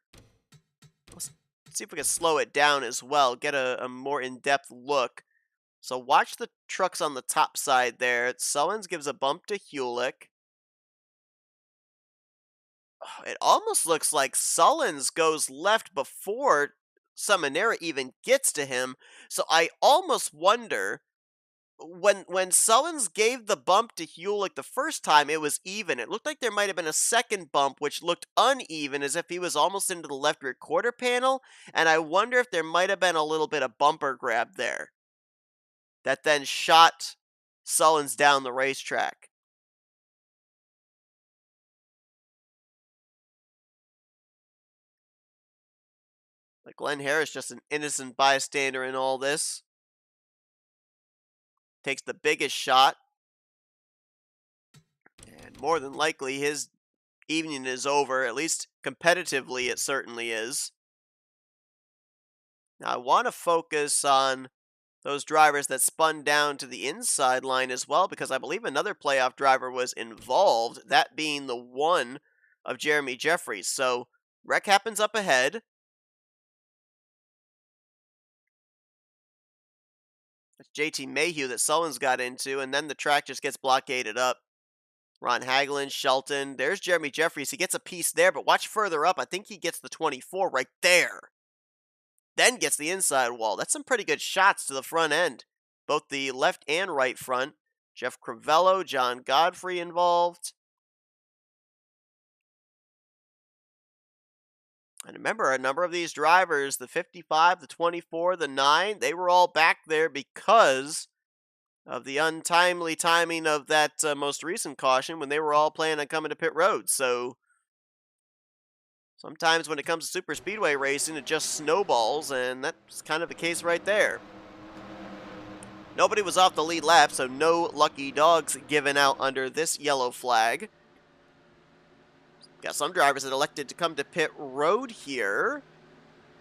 Let's see if we can slow it down as well, get a more in-depth look. So watch the trucks on the top side there. Sullins gives a bump to Hewlick. It almost looks like Sullins goes left before Seminara even gets to him. So I almost wonder, when Sullins gave the bump to Hewlick the first time, it was even. It looked like there might have been a second bump, which looked uneven, as if he was almost into the left rear quarter panel. And I wonder if there might have been a little bit of bumper grab there that then shot Sullins down the racetrack. But Glenn Harris, just an innocent bystander in all this. Takes the biggest shot. And more than likely, his evening is over. At least competitively, it certainly is. Now, I want to focus on those drivers that spun down to the inside line as well, because I believe another playoff driver was involved, that being the one of Jeremy Jeffries. So, wreck happens up ahead. It's JT Mayhew that Sullins got into, and then the track just gets blockaded up. Ron Hagelin, Shelton, there's Jeremy Jeffries. He gets a piece there, but watch further up. I think he gets the 24 right there. Then gets the inside wall. That's some pretty good shots to the front end, both the left and right front. Jeff Crivello, John Godfrey involved. And remember, a number of these drivers, the 55, the 24, the 9, they were all back there because of the untimely timing of that most recent caution when they were all planning on coming to pit road. So sometimes when it comes to super speedway racing, it just snowballs, and that's kind of the case right there. Nobody was off the lead lap, so no lucky dogs given out under this yellow flag. Got some drivers that elected to come to pit road here,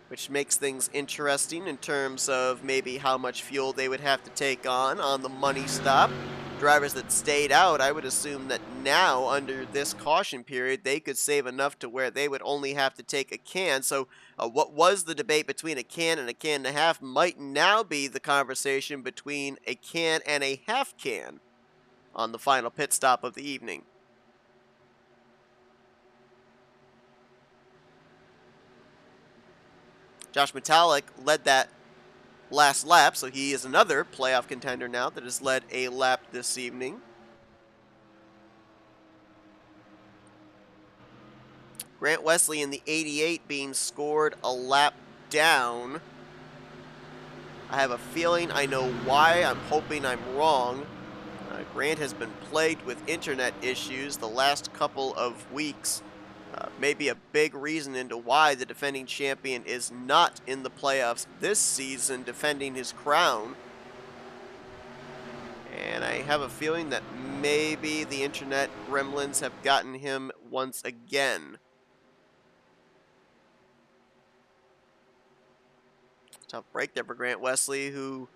which makes things interesting in terms of maybe how much fuel they would have to take on the money stop. Drivers that stayed out, I would assume that now, under this caution period, they could save enough to where they would only have to take a can. So what was the debate between a can and a can and a half might now be the conversation between a can and a half can on the final pit stop of the evening. Josh Metallic led that last lap, so he is another playoff contender now that has led a lap this evening. Grant Wesley in the 88 being scored a lap down. I have a feeling I know why. I'm hoping I'm wrong. Grant has been plagued with internet issues the last couple of weeks. Maybe a big reason into why the defending champion is not in the playoffs this season defending his crown. And I have a feeling that maybe the internet gremlins have gotten him once again. Tough break there for Grant Wesley, who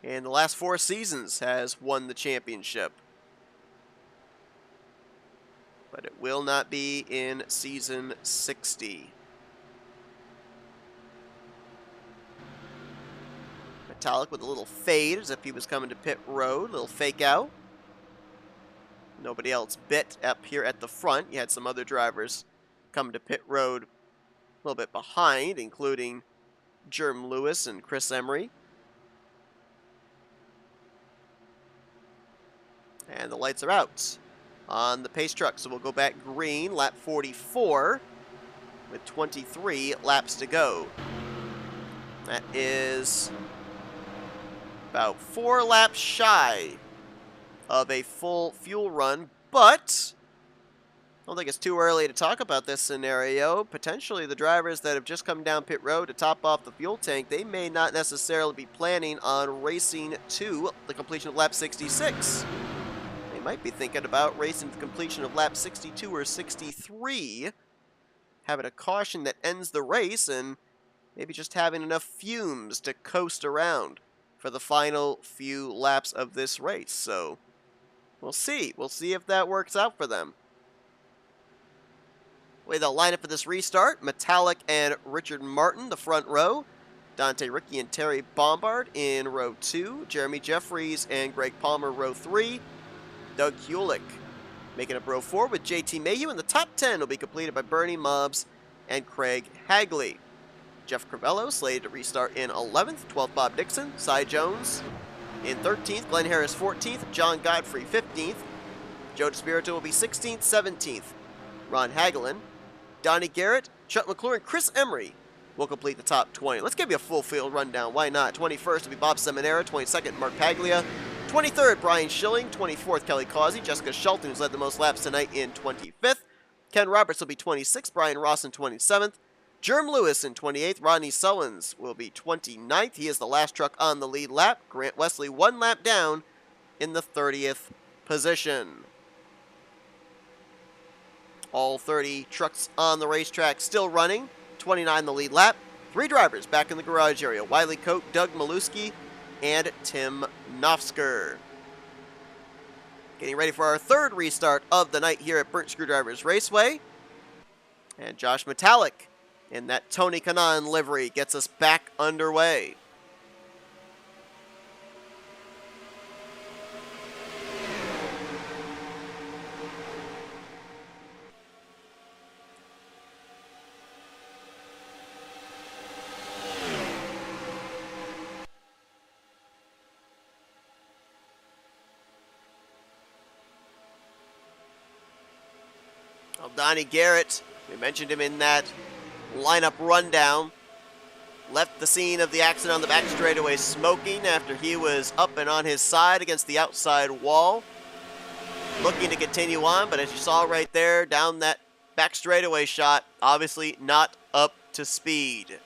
in the last 4 seasons has won the championship. But it will not be in season 60. Metallic with a little fade as if he was coming to pit road, a little fake out. Nobody else bit up here at the front. You had some other drivers come to pit road a little bit behind, including Jerm Lewis and Chris Emery. And the lights are out on the pace truck, so we'll go back green, lap 44, with 23 laps to go. That is about 4 laps shy of a full fuel run, but I don't think it's too early to talk about this scenario. Potentially the drivers that have just come down pit road to top off the fuel tank, they may not necessarily be planning on racing to the completion of lap 66. They might be thinking about racing to the completion of lap 62 or 63, having a caution that ends the race, and maybe just having enough fumes to coast around for the final few laps of this race. So we'll see. We'll see if that works out for them. Way they'll line up for this restart: Metallic and Richard Martin, the front row. Dante Ricky and Terry Bombard in row 2. Jeremy Jeffries and Greg Palmer, row 3. Doug Hulick making up row 4 with JT Mayhew. And the top 10 will be completed by Bernie Mobbs and Craig Hagley. Jeff Crivello slated to restart in 11th. 12th, Bob Dixon. Cy Jones in 13th. Glenn Harris 14th. John Godfrey 15th. Joe DeSpirito will be 16th. 17th, Ron Hagelin. Donnie Garrett, Chuck McClure, and Chris Emery will complete the top 20. Let's give you a full field rundown. Why not? 21st will be Bob Seminara. 22nd, Mark Paglia. 23rd, Brian Schilling. 24th, Kelly Causey. Jessica Shelton, who's led the most laps tonight, in 25th. Ken Roberts will be 26th. Brian Ross in 27th. Jerm Lewis in 28th. Rodney Sullins will be 29th. He is the last truck on the lead lap. Grant Wesley 1 lap down in the 30th position. All 30 trucks on the racetrack still running. 29 the lead lap. 3 drivers back in the garage area: Wiley Coate, Doug Maluski, and Tim Nofsker. Getting ready for our 3rd restart of the night here at Burnt Screwdrivers Raceway. And Josh Metallic in that Tony Kanaan livery gets us back underway. Donnie Garrett, we mentioned him in that lineup rundown, left the scene of the accident on the back straightaway smoking after he was up and on his side against the outside wall. Looking to continue on, but as you saw right there down that back straightaway shot, obviously not up to speed.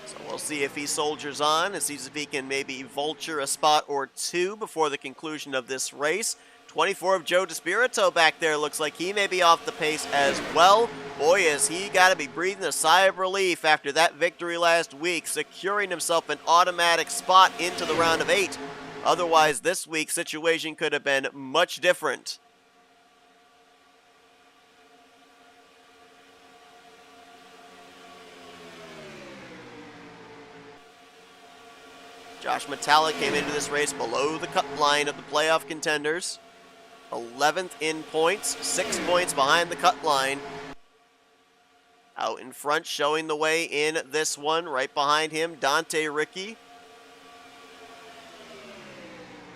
So we'll see if he soldiers on and sees if he can maybe vulture a spot or 2 before the conclusion of this race. 24 of Joe DeSpirito back there looks like he may be off the pace as well. Boy, has he got to be breathing a sigh of relief after that victory last week, securing himself an automatic spot into the round of 8. Otherwise, this week's situation could have been much different. Josh Metallic came into this race below the cut line of the playoff contenders. 11th in points, 6 points behind the cut line. out in front, showing the way in this one. Right behind him, Dante Ricky.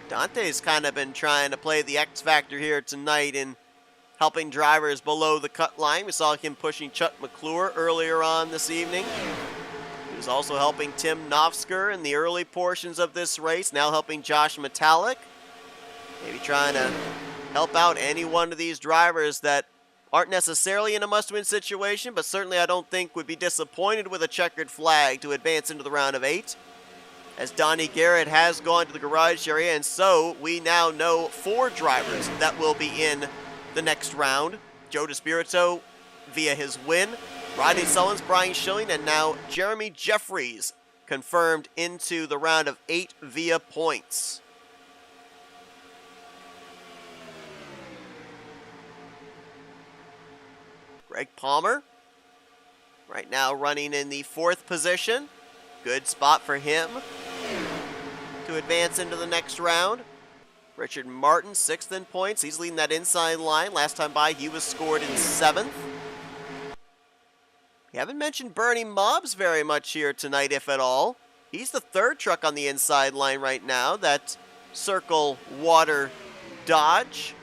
Dante's kind of been trying to play the X factor here tonight in helping drivers below the cut line. We saw him pushing Chuck McClure earlier on this evening. He was also helping Tim Nofsker in the early portions of this race, now helping Josh Metallic. Maybe trying to help out any one of these drivers that aren't necessarily in a must-win situation, but certainly I don't think would be disappointed with a checkered flag to advance into the round of 8. As Donnie Garrett has gone to the garage area, and so we now know 4 drivers that will be in the next round. Joe DeSpirito via his win, Rodney Sullins, Brian Schilling, and now Jeremy Jeffries confirmed into the round of 8 via points. Greg Palmer, right now running in the 4th position. Good spot for him to advance into the next round. Richard Martin, 6th in points. He's leading that inside line. Last time by, he was scored in 7th. We haven't mentioned Bernie Mobbs very much here tonight, if at all. He's the 3rd truck on the inside line right now. That Circle Water Dodge.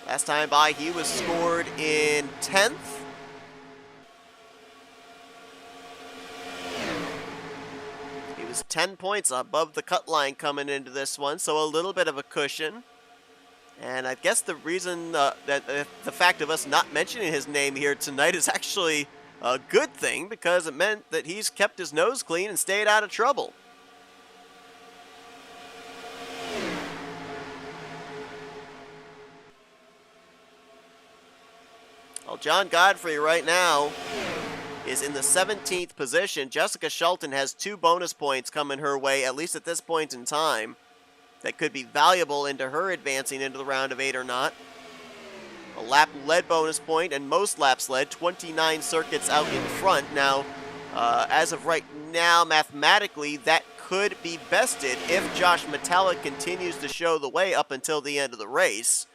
Last time by, he was scored in 10th. He was 10 points above the cut line coming into this one, so a little bit of a cushion. And I guess the reason that the fact of us not mentioning his name here tonight is actually a good thing, because it meant that he's kept his nose clean and stayed out of trouble. Well, John Godfrey right now is in the 17th position. Jessica Shelton has 2 bonus points coming her way, at least at this point in time, that could be valuable into her advancing into the round of 8 or not. A lap led bonus point, and most laps led, 29 circuits out in front. Now, as of right now, mathematically, that could be bested if Josh Metallic continues to show the way up until the end of the race.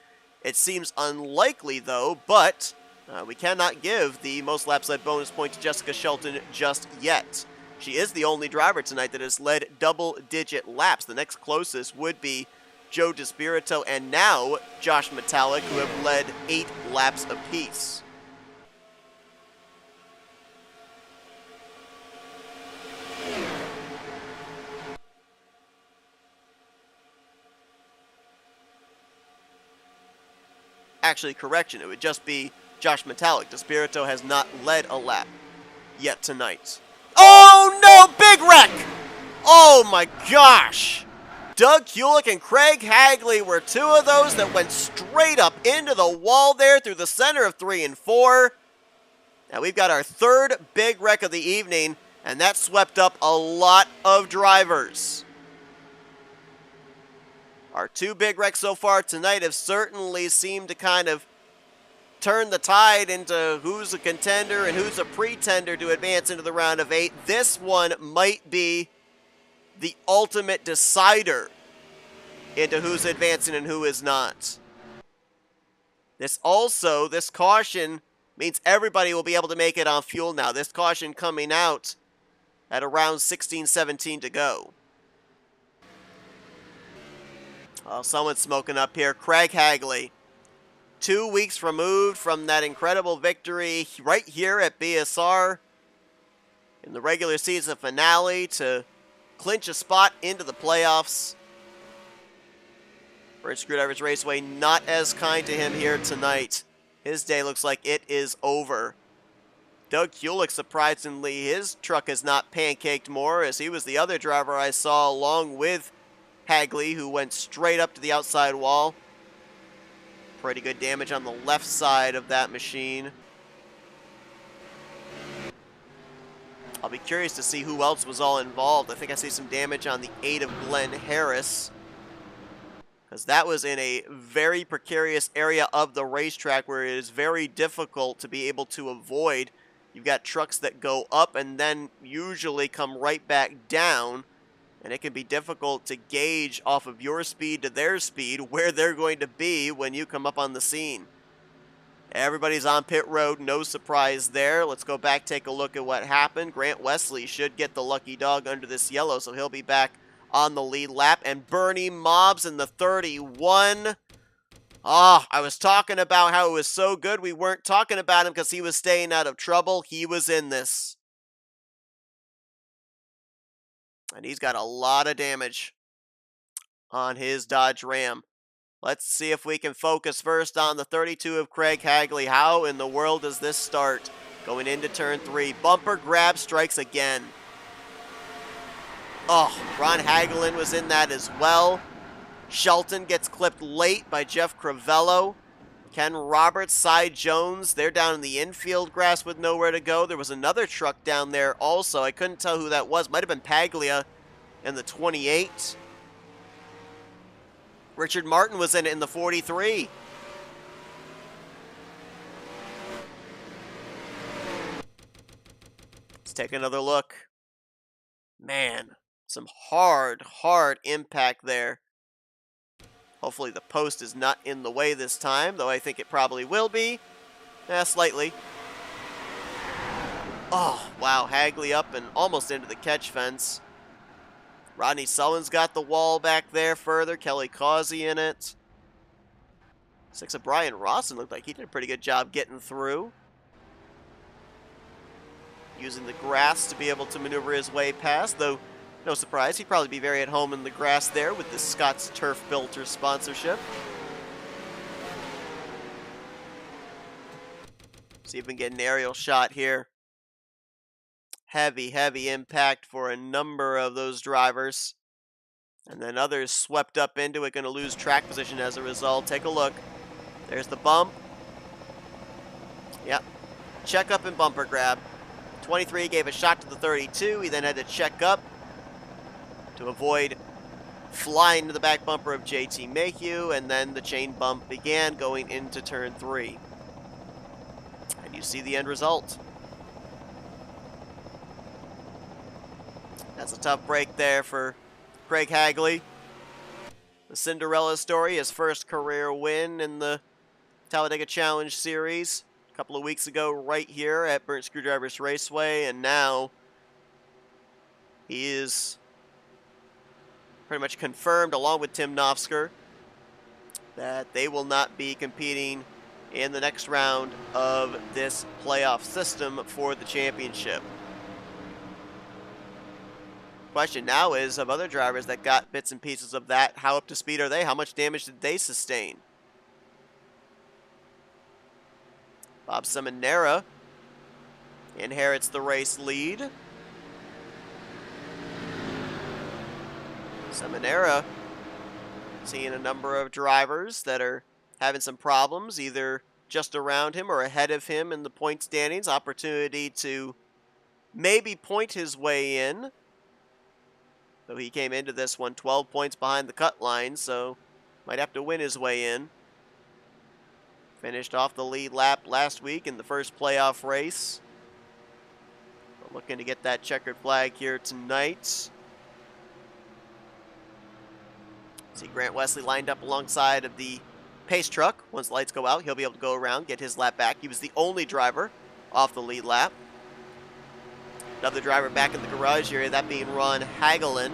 It seems unlikely, though, but we cannot give the most laps led bonus point to Jessica Shelton just yet. She is the only driver tonight that has led double-digit laps. The next closest would be Joe DeSpirito and now Josh Metallic, who have led 8 laps apiece. Actually, correction, it would just be Josh Metallic. DeSpirito has not led a lap yet tonight. Oh no, big wreck! Oh my gosh! Doug Kulik and Craig Hagley were 2 of those that went straight up into the wall there through the center of 3 and 4. Now we've got our 3rd big wreck of the evening, and that swept up a lot of drivers. Our 2 big wrecks so far tonight have certainly seemed to kind of turn the tide into who's a contender and who's a pretender to advance into the round of 8. This one might be the ultimate decider into who's advancing and who is not. This caution means everybody will be able to make it on fuel now. This caution coming out at around 16-17 to go. Oh, someone's smoking up here. Craig Hagley. 2 weeks removed from that incredible victory right here at BSR in the regular season finale to clinch a spot into the playoffs. British Screwdrivers Raceway not as kind to him here tonight. His day looks like it is over. Doug Kulik, surprisingly, his truck has not pancaked more, as he was the other driver I saw along with Hagley, who went straight up to the outside wall. Pretty good damage on the left side of that machine. I'll be curious to see who else was all involved. I think I see some damage on the 8 of Glenn Harris, because that was in a very precarious area of the racetrack where it is very difficult to be able to avoid. You've got trucks that go up and then usually come right back down, and it can be difficult to gauge off of your speed to their speed where they're going to be when you come up on the scene. Everybody's on pit road, no surprise there. Let's go back, take a look at what happened. Grant Wesley should get the lucky dog under this yellow, so he'll be back on the lead lap. And Bernie Mobbs in the 31. I was talking about how it was so good. We weren't talking about him because he was staying out of trouble. He was in this. And he's got a lot of damage on his Dodge Ram. Let's see if we can focus first on the 32 of Craig Hagley. How in the world does this start? Going into turn 3. Bumper grab strikes again. Ron Hagelin was in that as well. Shelton gets clipped late by Jeff Crivello. Ken Roberts, Cy Jones, they're down in the infield grass with nowhere to go. There was another truck down there also. I couldn't tell who that was. Might have been Paglia in the 28. Richard Martin was in it in the 43. Let's take another look. Man, some hard impact there. Hopefully the post is not in the way this time, though I think it probably will be. Slightly. Oh, wow, Hagley up and almost into the catch fence. Rodney Sullivan's got the wall back there further. Kelly Causey in it. 6 of Brian Rawson looked like he did a pretty good job getting through. Using the grass to be able to maneuver his way past, though no surprise, he'd probably be very at home in the grass there with the Scott's Turf Builder sponsorship. See if we can get an aerial shot here. Heavy impact for a number of those drivers. And then others swept up into it, going to lose track position as a result. Take a look. There's the bump. Yep. Check up and bumper grab. 23 gave a shot to the 32. He then had to check up to avoid flying into the back bumper of JT Mayhew. And then the chain bump began going into turn 3. And you see the end result. That's a tough break there for Craig Hagley. The Cinderella story, his first career win in the Talladega Challenge Series a couple of weeks ago right here at Burnt Screwdrivers Raceway, and now he is pretty much confirmed, along with Tim Nofsker, that they will not be competing in the next round of this playoff system for the championship. Question now is, of other drivers that got bits and pieces of that, how up to speed are they? How much damage did they sustain? Bob Seminara inherits the race lead. Seminara seeing a number of drivers that are having some problems, either just around him or ahead of him in the point standings. Opportunity to maybe point his way in. So he came into this one 12 points behind the cut line, so might have to win his way in. Finished off the lead lap last week in the first playoff race. But looking to get that checkered flag here tonight. See Grant Wesley lined up alongside of the pace truck. Once the lights go out, he'll be able to go around, get his lap back. He was the only driver off the lead lap. Another driver back in the garage area, that being Ron Hagelin.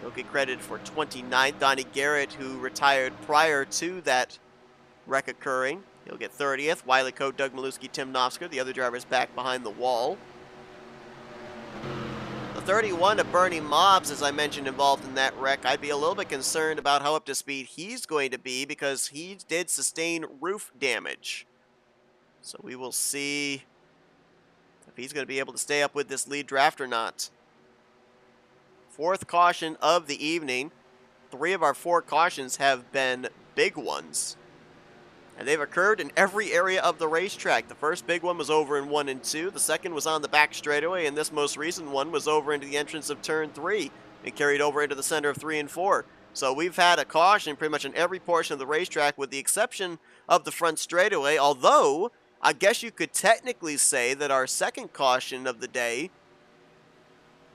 He'll get credit for 29th. Donnie Garrett, who retired prior to that wreck occurring, he'll get 30th. Wiley Coat, Doug Maluski, Tim Nofsker, the other drivers back behind the wall. The 31 of Bernie Mobbs, as I mentioned, involved in that wreck. I'd be a little bit concerned about how up to speed he's going to be because he did sustain roof damage. So we will see if he's going to be able to stay up with this lead draft or not. Fourth caution of the evening. 3 of our 4 cautions have been big ones. And they've occurred in every area of the racetrack. The first big one was over in 1 and 2. The second was on the back straightaway. And this most recent one was over into the entrance of turn 3 and carried over into the center of 3 and 4. So we've had a caution pretty much in every portion of the racetrack with the exception of the front straightaway. Although, I guess you could technically say that our second caution of the day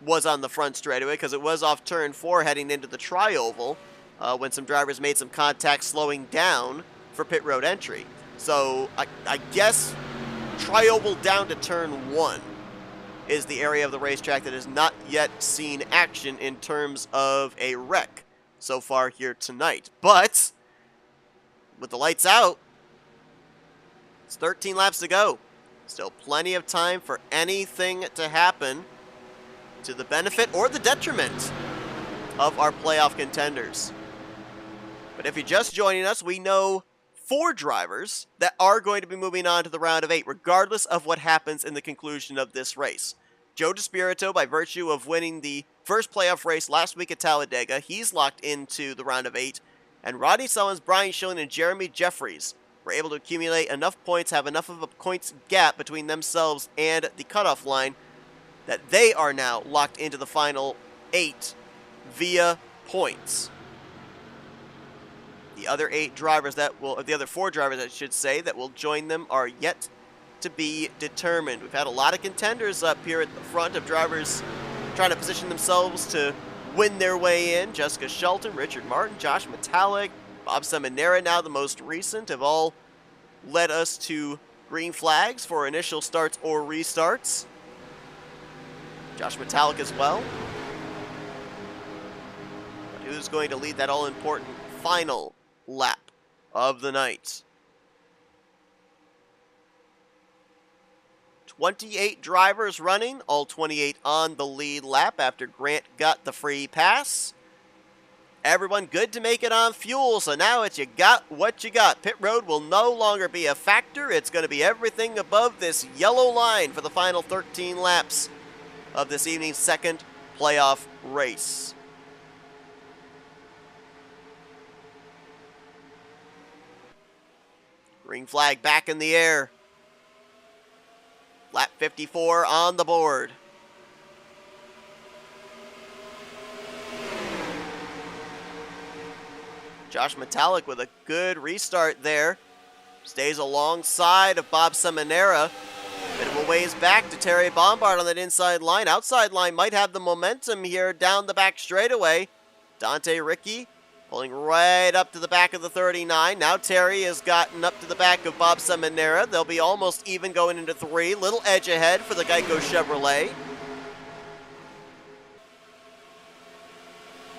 was on the front straightaway because it was off turn 4 heading into the tri-oval when some drivers made some contact slowing down for pit road entry. So I guess trioval down to turn 1 is the area of the racetrack that has not yet seen action in terms of a wreck so far here tonight. But with the lights out, it's 13 laps to go. Still plenty of time for anything to happen to the benefit or the detriment of our playoff contenders. But if you're just joining us, we know 4 drivers that are going to be moving on to the round of 8, regardless of what happens in the conclusion of this race. Joe DeSpirito, by virtue of winning the first playoff race last week at Talladega, he's locked into the round of 8. And Rodney Sullins, Brian Schilling, and Jeremy Jeffries were able to accumulate enough points, have enough of a points gap between themselves and the cutoff line, that they are now locked into the final 8 via points. The other 4 drivers, I should say, that will join them are yet to be determined. We've had a lot of contenders up here at the front of drivers trying to position themselves to win their way in. Jessica Shelton, Richard Martin, Josh Metallic, Bob Seminara, now the most recent, have all led us to green flags for initial starts or restarts. Josh Metallic as well. But who's going to lead that all-important final lap of the night? 28 drivers running, all 28 on the lead lap after Grant got the free pass. Everyone good to make it on fuel, so now it's you got what you got. Pit road will no longer be a factor. It's going to be everything above this yellow line for the final 13 laps of this evening's second playoff race. Green flag back in the air. Lap 54 on the board. Josh Metallic with a good restart there. Stays alongside of Bob Seminara. Bit of a ways back to Terry Bombard on that inside line. Outside line might have the momentum here down the back straightaway. Dante Ricky pulling right up to the back of the 39. Now Terry has gotten up to the back of Bob Seminara. They'll be almost even going into 3. Little edge ahead for the Geico Chevrolet.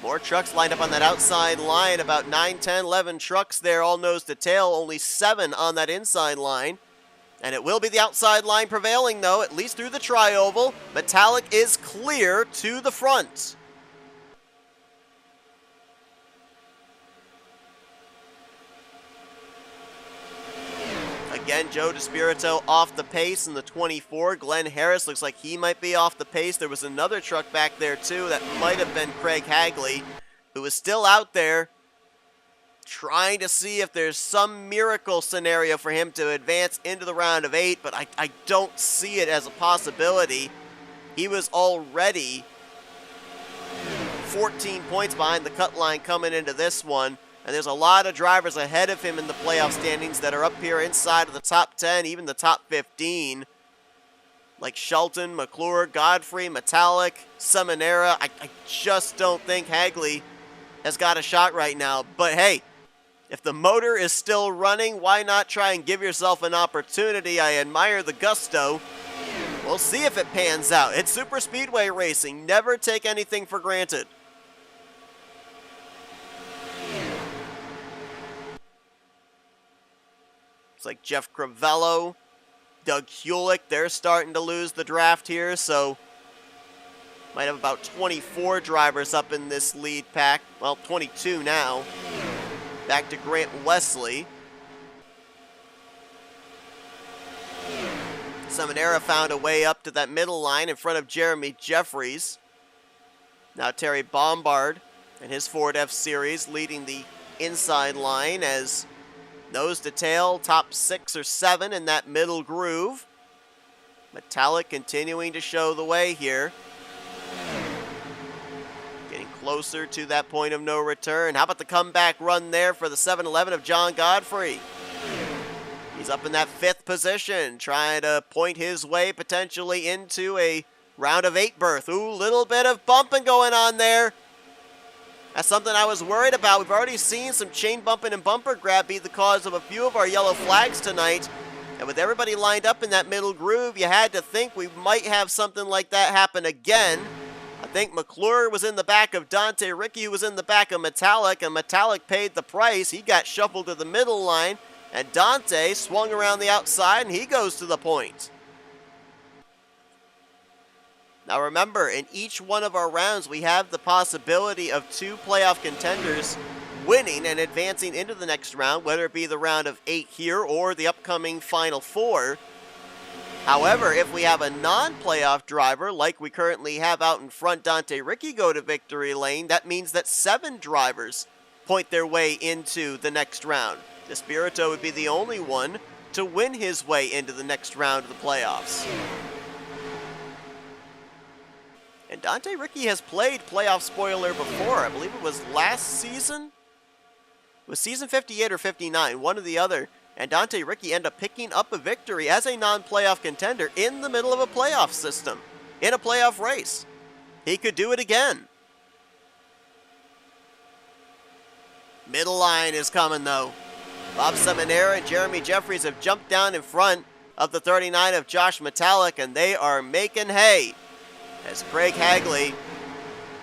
More trucks lined up on that outside line. About 9, 10, 11 trucks there, all nose to tail. Only 7 on that inside line. And it will be the outside line prevailing, though, at least through the trioval. Metallic is clear to the front. Again, Joe DeSpirito off the pace in the 24. Glenn Harris looks like he might be off the pace. There was another truck back there, too. That might have been Craig Hagley, who is still out there trying to see if there's some miracle scenario for him to advance into the round of 8, but I don't see it as a possibility. He was already 14 points behind the cut line coming into this one. And there's a lot of drivers ahead of him in the playoff standings that are up here inside of the top 10, even the top 15. Like Shelton, McClure, Godfrey, Metallic, Seminara. I just don't think Hagley has got a shot right now. But hey, if the motor is still running, why not try and give yourself an opportunity? I admire the gusto. We'll see if it pans out. It's super speedway racing. Never take anything for granted. Like Jeff Crivello, Doug Hewlick, they're starting to lose the draft here, so might have about 24 drivers up in this lead pack. Well, 22 now. Back to Grant Wesley. Seminara found a way up to that middle line in front of Jeremy Jeffries. Now Terry Bombard and his Ford F-Series leading the inside line as nose to tail, top 6 or 7 in that middle groove. Metallic continuing to show the way here. Getting closer to that point of no return. How about the comeback run there for the 7-Eleven of John Godfrey? He's up in that 5th position, trying to point his way potentially into a round of 8 berth. Ooh, little bit of bumping going on there. That's something I was worried about. We've already seen some chain bumping and bumper grab be the cause of a few of our yellow flags tonight. And with everybody lined up in that middle groove, you had to think we might have something like that happen again. I think McClure was in the back of Dante. Ricky was in the back of Metallic, and Metallic paid the price. He got shuffled to the middle line, and Dante swung around the outside, and he goes to the point. Now remember, in each one of our rounds, we have the possibility of 2 playoff contenders winning and advancing into the next round, whether it be the round of 8 here or the upcoming Final 4. However, if we have a non-playoff driver, like we currently have out in front, Dante Ricky go to victory lane, that means that 7 drivers point their way into the next round. Despirito would be the only one to win his way into the next round of the playoffs. And Dante Ricky has played playoff spoiler before. I believe it was last season. It was season 58 or 59, one or the other. And Dante Ricky ended up picking up a victory as a non-playoff contender in the middle of a playoff system, in a playoff race. He could do it again. Middle line is coming, though. Bob Seminara and Jeremy Jeffries have jumped down in front of the 39 of Josh Metallic, and they are making hay. As Craig Hagley,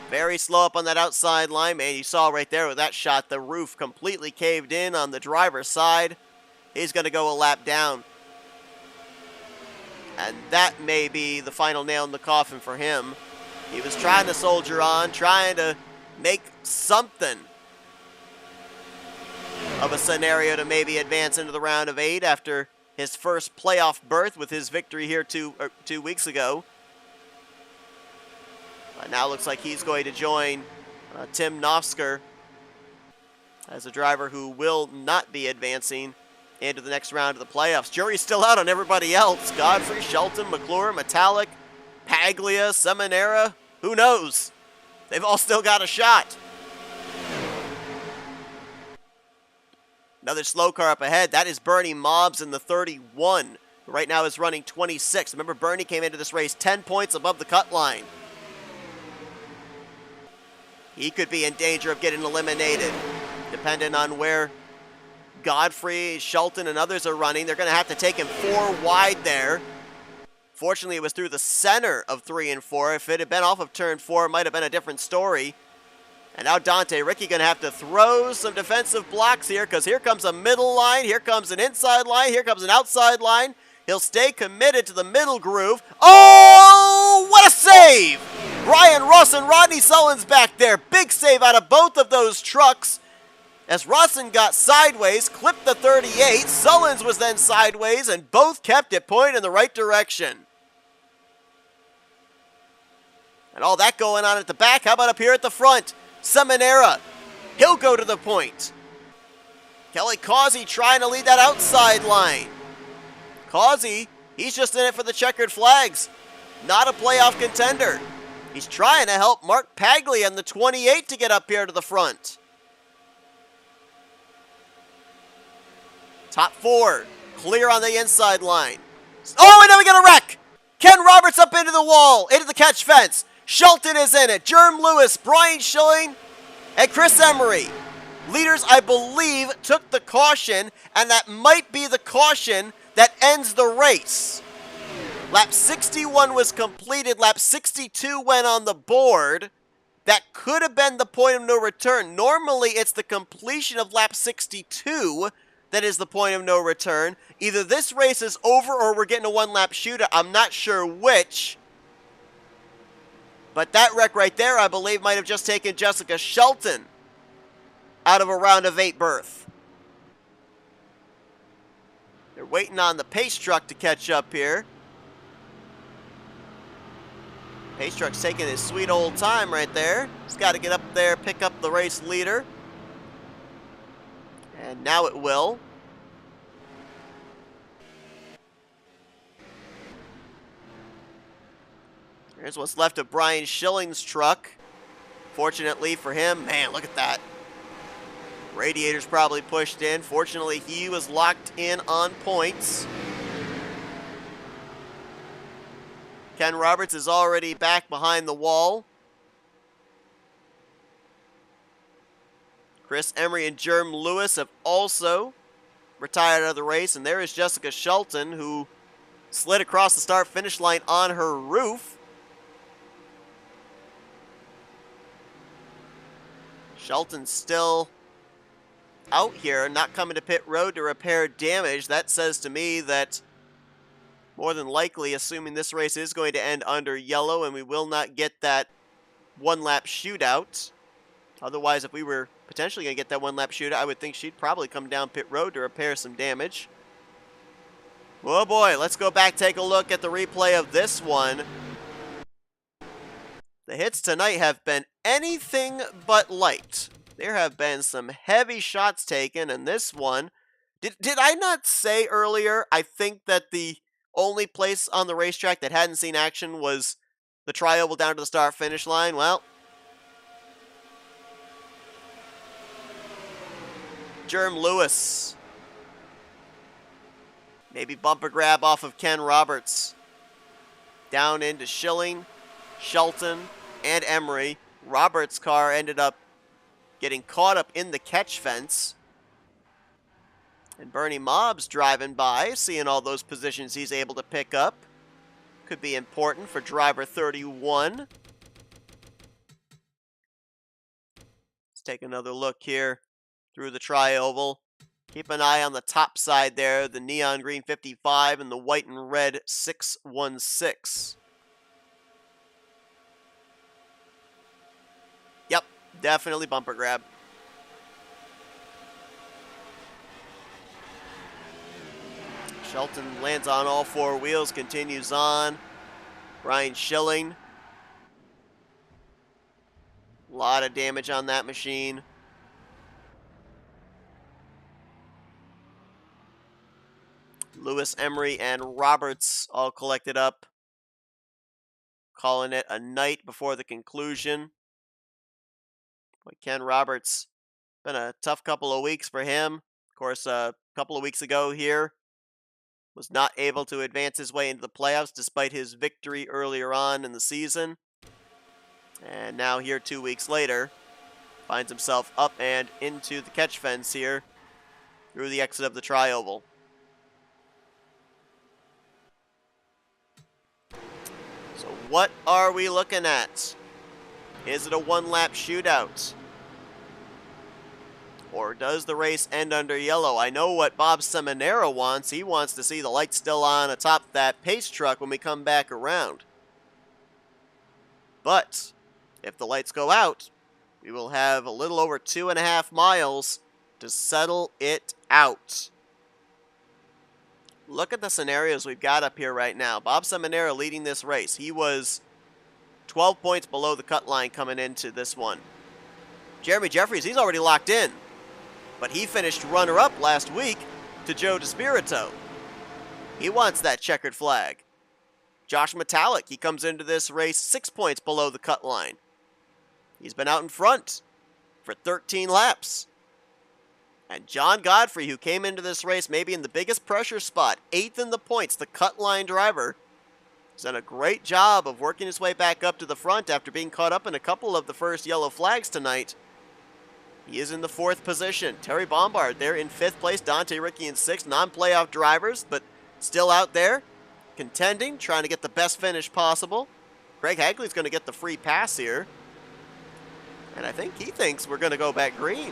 very slow up on that outside line, man. You saw right there with that shot, the roof completely caved in on the driver's side. He's going to go a lap down. And that may be the final nail in the coffin for him. He was trying to soldier on, trying to make something of a scenario to maybe advance into the round of 8 after his first playoff berth with his victory here two weeks ago. But now looks like he's going to join Tim Nofsker as a driver who will not be advancing into the next round of the playoffs. Jury's still out on everybody else. Godfrey, Shelton, McClure, Metallic, Paglia, Seminara. Who knows? They've all still got a shot. Another slow car up ahead. That is Bernie Mobbs in the 31. Right now is running 26. Remember, Bernie came into this race 10 points above the cut line. He could be in danger of getting eliminated, depending on where Godfrey, Shelton, and others are running. They're going to have to take him 4 wide there. Fortunately, it was through the center of 3 and 4. If it had been off of turn 4, it might have been a different story. And now Dante Ricky going to have to throw some defensive blocks here, because here comes a middle line, here comes an inside line, here comes an outside line. He'll stay committed to the middle groove. Oh, what a save! Brian Russ and Rodney Sullins back there. Big save out of both of those trucks. As Rawson got sideways, clipped the 38, Sullins was then sideways, and both kept it pointed in the right direction. And all that going on at the back, how about up here at the front? Seminara, he'll go to the point. Kelly Causey trying to lead that outside line. Causey, he's just in it for the checkered flags. Not a playoff contender. He's trying to help Mark Paglia and the 28 to get up here to the front. Top 4, clear on the inside line. Oh, and then we got a wreck! Ken Roberts up into the wall, into the catch fence. Shelton is in it. Jerm Lewis, Brian Schilling, and Chris Emery. Leaders, I believe, took the caution, and that might be the caution that ends the race. Lap 61 was completed. Lap 62 went on the board. That could have been the point of no return. Normally, it's the completion of lap 62 that is the point of no return. Either this race is over or we're getting a one-lap shootout. I'm not sure which. But that wreck right there, I believe, might have just taken Jessica Shelton out of a round of 8 berth. They're waiting on the pace truck to catch up here. Pace truck's taking his sweet old time right there. He's got to get up there, pick up the race leader. And now it will. Here's what's left of Brian Schilling's truck. Fortunately for him, man, look at that. Radiator's probably pushed in. Fortunately, he was locked in on points. Ken Roberts is already back behind the wall. Chris Emery and Jerm Lewis have also retired out of the race, and there is Jessica Shelton, who slid across the start-finish line on her roof. Shelton still out here, not coming to pit road to repair damage. That says to me that more than likely, assuming this race is going to end under yellow and we will not get that one-lap shootout. Otherwise, if we were potentially going to get that one-lap shootout, I would think she'd probably come down pit road to repair some damage. Oh boy, let's go back, take a look at the replay of this one. The hits tonight have been anything but light. There have been some heavy shots taken, and this one, did I not say earlier, I think that the only place on the racetrack that hadn't seen action was the tri-oval down to the start-finish line? Well, Jerm Lewis. Maybe bumper grab off of Ken Roberts. Down into Schilling, Shelton, and Emery. Roberts' car ended up getting caught up in the catch fence. And Bernie Mobbs driving by, seeing all those positions he's able to pick up. Could be important for driver 31. Let's take another look here through the tri-oval. Keep an eye on the top side there, the neon green 55 and the white and red 616. Yep, definitely bumper grab. Shelton lands on all four wheels, continues on. Brian Schilling. A lot of damage on that machine. Lewis, Emery, and Roberts all collected up. Calling it a night before the conclusion. But Ken Roberts, been a tough couple of weeks for him. Of course, a couple of weeks ago here, was not able to advance his way into the playoffs despite his victory earlier on in the season. And now here 2 weeks later, finds himself up and into the catch fence here through the exit of the tri-oval. So what are we looking at? Is it a one-lap shootout? Or does the race end under yellow? I know what Bob Seminara wants. He wants to see the lights still on atop that pace truck when we come back around. But if the lights go out, we will have a little over 2.5 miles to settle it out. Look at the scenarios we've got up here right now. Bob Seminara leading this race. He was 12 points below the cut line coming into this one. Jeremy Jeffries, he's already locked in. But he finished runner-up last week to Joe DeSpirito. He wants that checkered flag. Josh Metallic, he comes into this race 6 points below the cut line. He's been out in front for 13 laps. And John Godfrey, who came into this race maybe in the biggest pressure spot, 8th in the points, the cut line driver, has done a great job of working his way back up to the front after being caught up in a couple of the first yellow flags tonight. He is in the 4th position. Terry Bombard there in 5th place. Dante Ricky in 6th. Non-playoff drivers, but still out there contending, trying to get the best finish possible. Greg Hagley's going to get the free pass here. And I think he thinks we're going to go back green.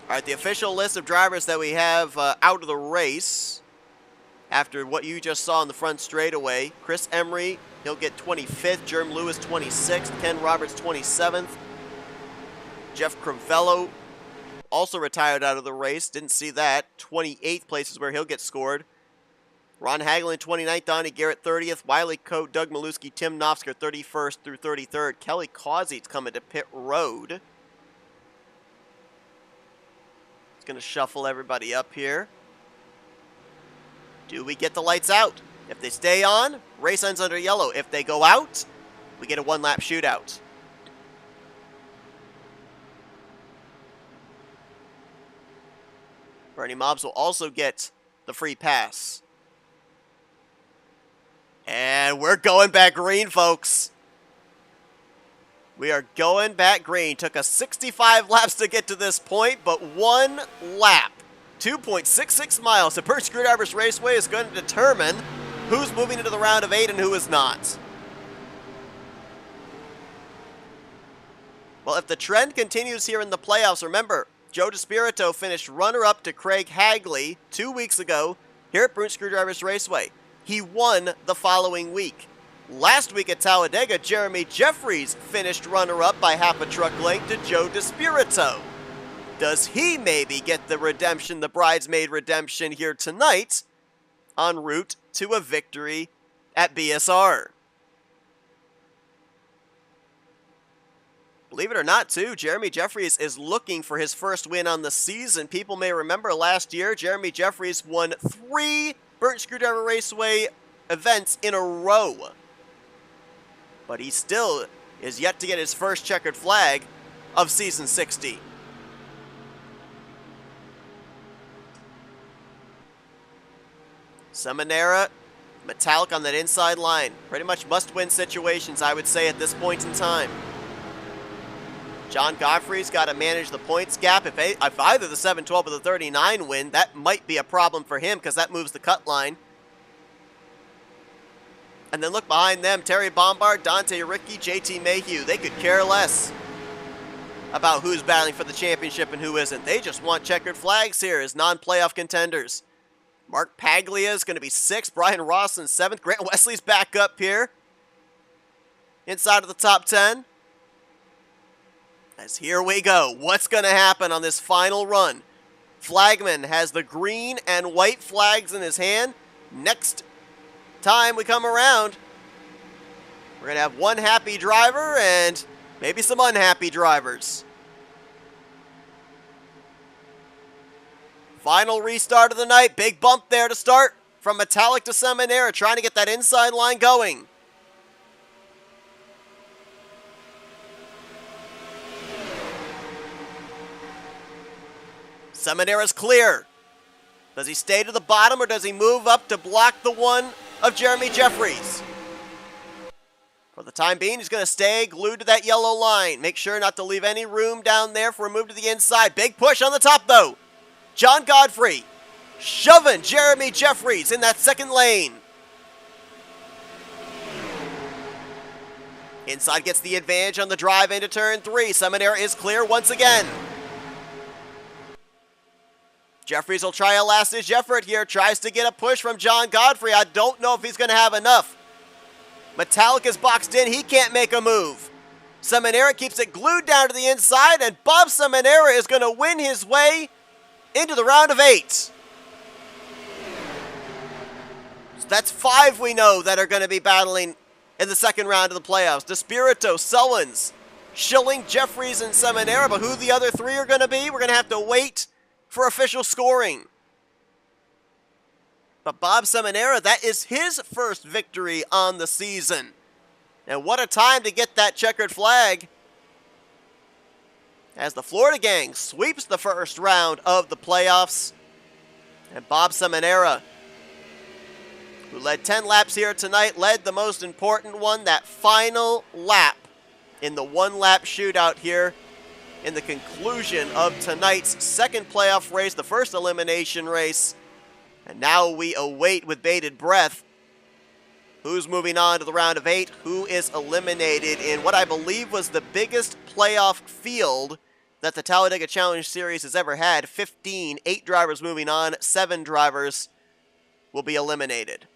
All right, the official list of drivers that we have out of the race after what you just saw in the front straightaway. Chris Emery, he'll get 25th. Jerm Lewis, 26th. Ken Roberts, 27th. Jeff Crivello also retired out of the race. Didn't see that. 28th place is where he'll get scored. Ron Hagelin, 29th. Donnie Garrett, 30th. Wiley Coate, Doug Maluski, Tim Nofsker, 31st through 33rd. Kelly Causey's coming to pit road. Going to shuffle everybody up here. Do we get the lights out? If they stay on, race ends under yellow. If they go out, we get a one-lap shootout. Bernie Mobbs will also get the free pass. And we're going back green, folks. We are going back green. Took us 65 laps to get to this point, but one lap, 2.66 miles at Burt Screwdriver's Raceway is going to determine who's moving into the round of 8 and who is not. Well, if the trend continues here in the playoffs, remember, Joe DeSpirito finished runner-up to Craig Hagley 2 weeks ago here at Burt Screwdriver's Raceway. He won the following week. Last week at Talladega, Jeremy Jeffries finished runner-up by half a truck length to Joe DeSpirito. Does he maybe get the redemption, the bridesmaid redemption here tonight, en route to a victory at BSR? Believe it or not, too, Jeremy Jeffries is looking for his first win on the season. People may remember last year, Jeremy Jeffries won 3 Burt Screwdriver Raceway events in a row. But he still is yet to get his first checkered flag of Season 60. Seminara, Metallic on that inside line. Pretty much must-win situations, I would say, at this point in time. John Godfrey's got to manage the points gap. If either the 7-12 or the 39 win, that might be a problem for him because that moves the cut line. And then look behind them, Terry Bombard, Dante Ricky, JT Mayhew. They could care less about who's battling for the championship and who isn't. They just want checkered flags here as non-playoff contenders. Mark Paglia is going to be 6th, Brian Ross in 7th. Grant Wesley's back up here inside of the top 10. As here we go. What's going to happen on this final run? Flagman has the green and white flags in his hand. Next time we come around, we're going to have one happy driver and maybe some unhappy drivers. Final restart of the night. Big bump there to start from Metallic to Seminara, trying to get that inside line going. Seminara's clear. Does he stay to the bottom or does he move up to block the one of Jeremy Jeffries? For the time being, he's going to stay glued to that yellow line. Make sure not to leave any room down there for a move to the inside. Big push on the top, though. John Godfrey shoving Jeremy Jeffries in that second lane. Inside gets the advantage on the drive into turn 3. Seminara is clear once again. Jeffries will try a last-ditch effort here. Tries to get a push from John Godfrey. I don't know if he's going to have enough. Metallic is boxed in. He can't make a move. Seminara keeps it glued down to the inside, and Bob Seminara is going to win his way into the round of 8. So that's 5 we know that are going to be battling in the second round of the playoffs. DeSpirito, Sullins, Schilling, Jeffries, and Seminara. But who the other 3 are going to be, we're going to have to wait for official scoring. But Bob Seminara, that is his first victory on the season. And what a time to get that checkered flag as the Florida gang sweeps the first round of the playoffs. And Bob Seminara, who led 10 laps here tonight, led the most important one, that final lap in the one-lap shootout here in the conclusion of tonight's second playoff race, the first elimination race. And now we await with bated breath who's moving on to the round of 8, who is eliminated in what I believe was the biggest playoff field that the Talladega Challenge Series has ever had. 15, 8 drivers moving on, 7 drivers will be eliminated.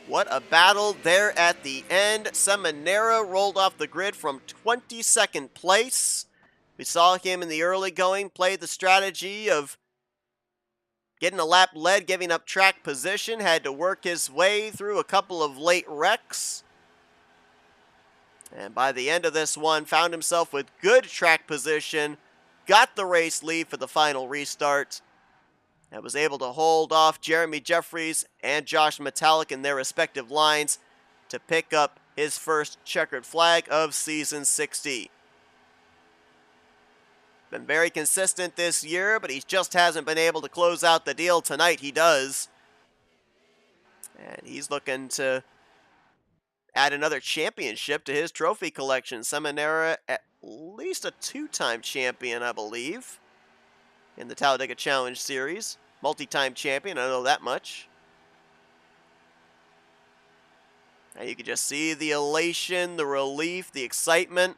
What a battle there at the end. Seminara rolled off the grid from 22nd place. We saw him in the early going, play the strategy of getting a lap led, giving up track position, had to work his way through a couple of late wrecks. And by the end of this one, found himself with good track position, got the race lead for the final restart, and was able to hold off Jeremy Jeffries and Josh Metallic in their respective lines to pick up his first checkered flag of Season 60. Been very consistent this year, but he just hasn't been able to close out the deal. Tonight he does. And he's looking to add another championship to his trophy collection. Seminara, at least a two-time champion, I believe, in the Talladega Challenge Series. Multi-time champion, I know that much. And you can just see the elation, the relief, the excitement.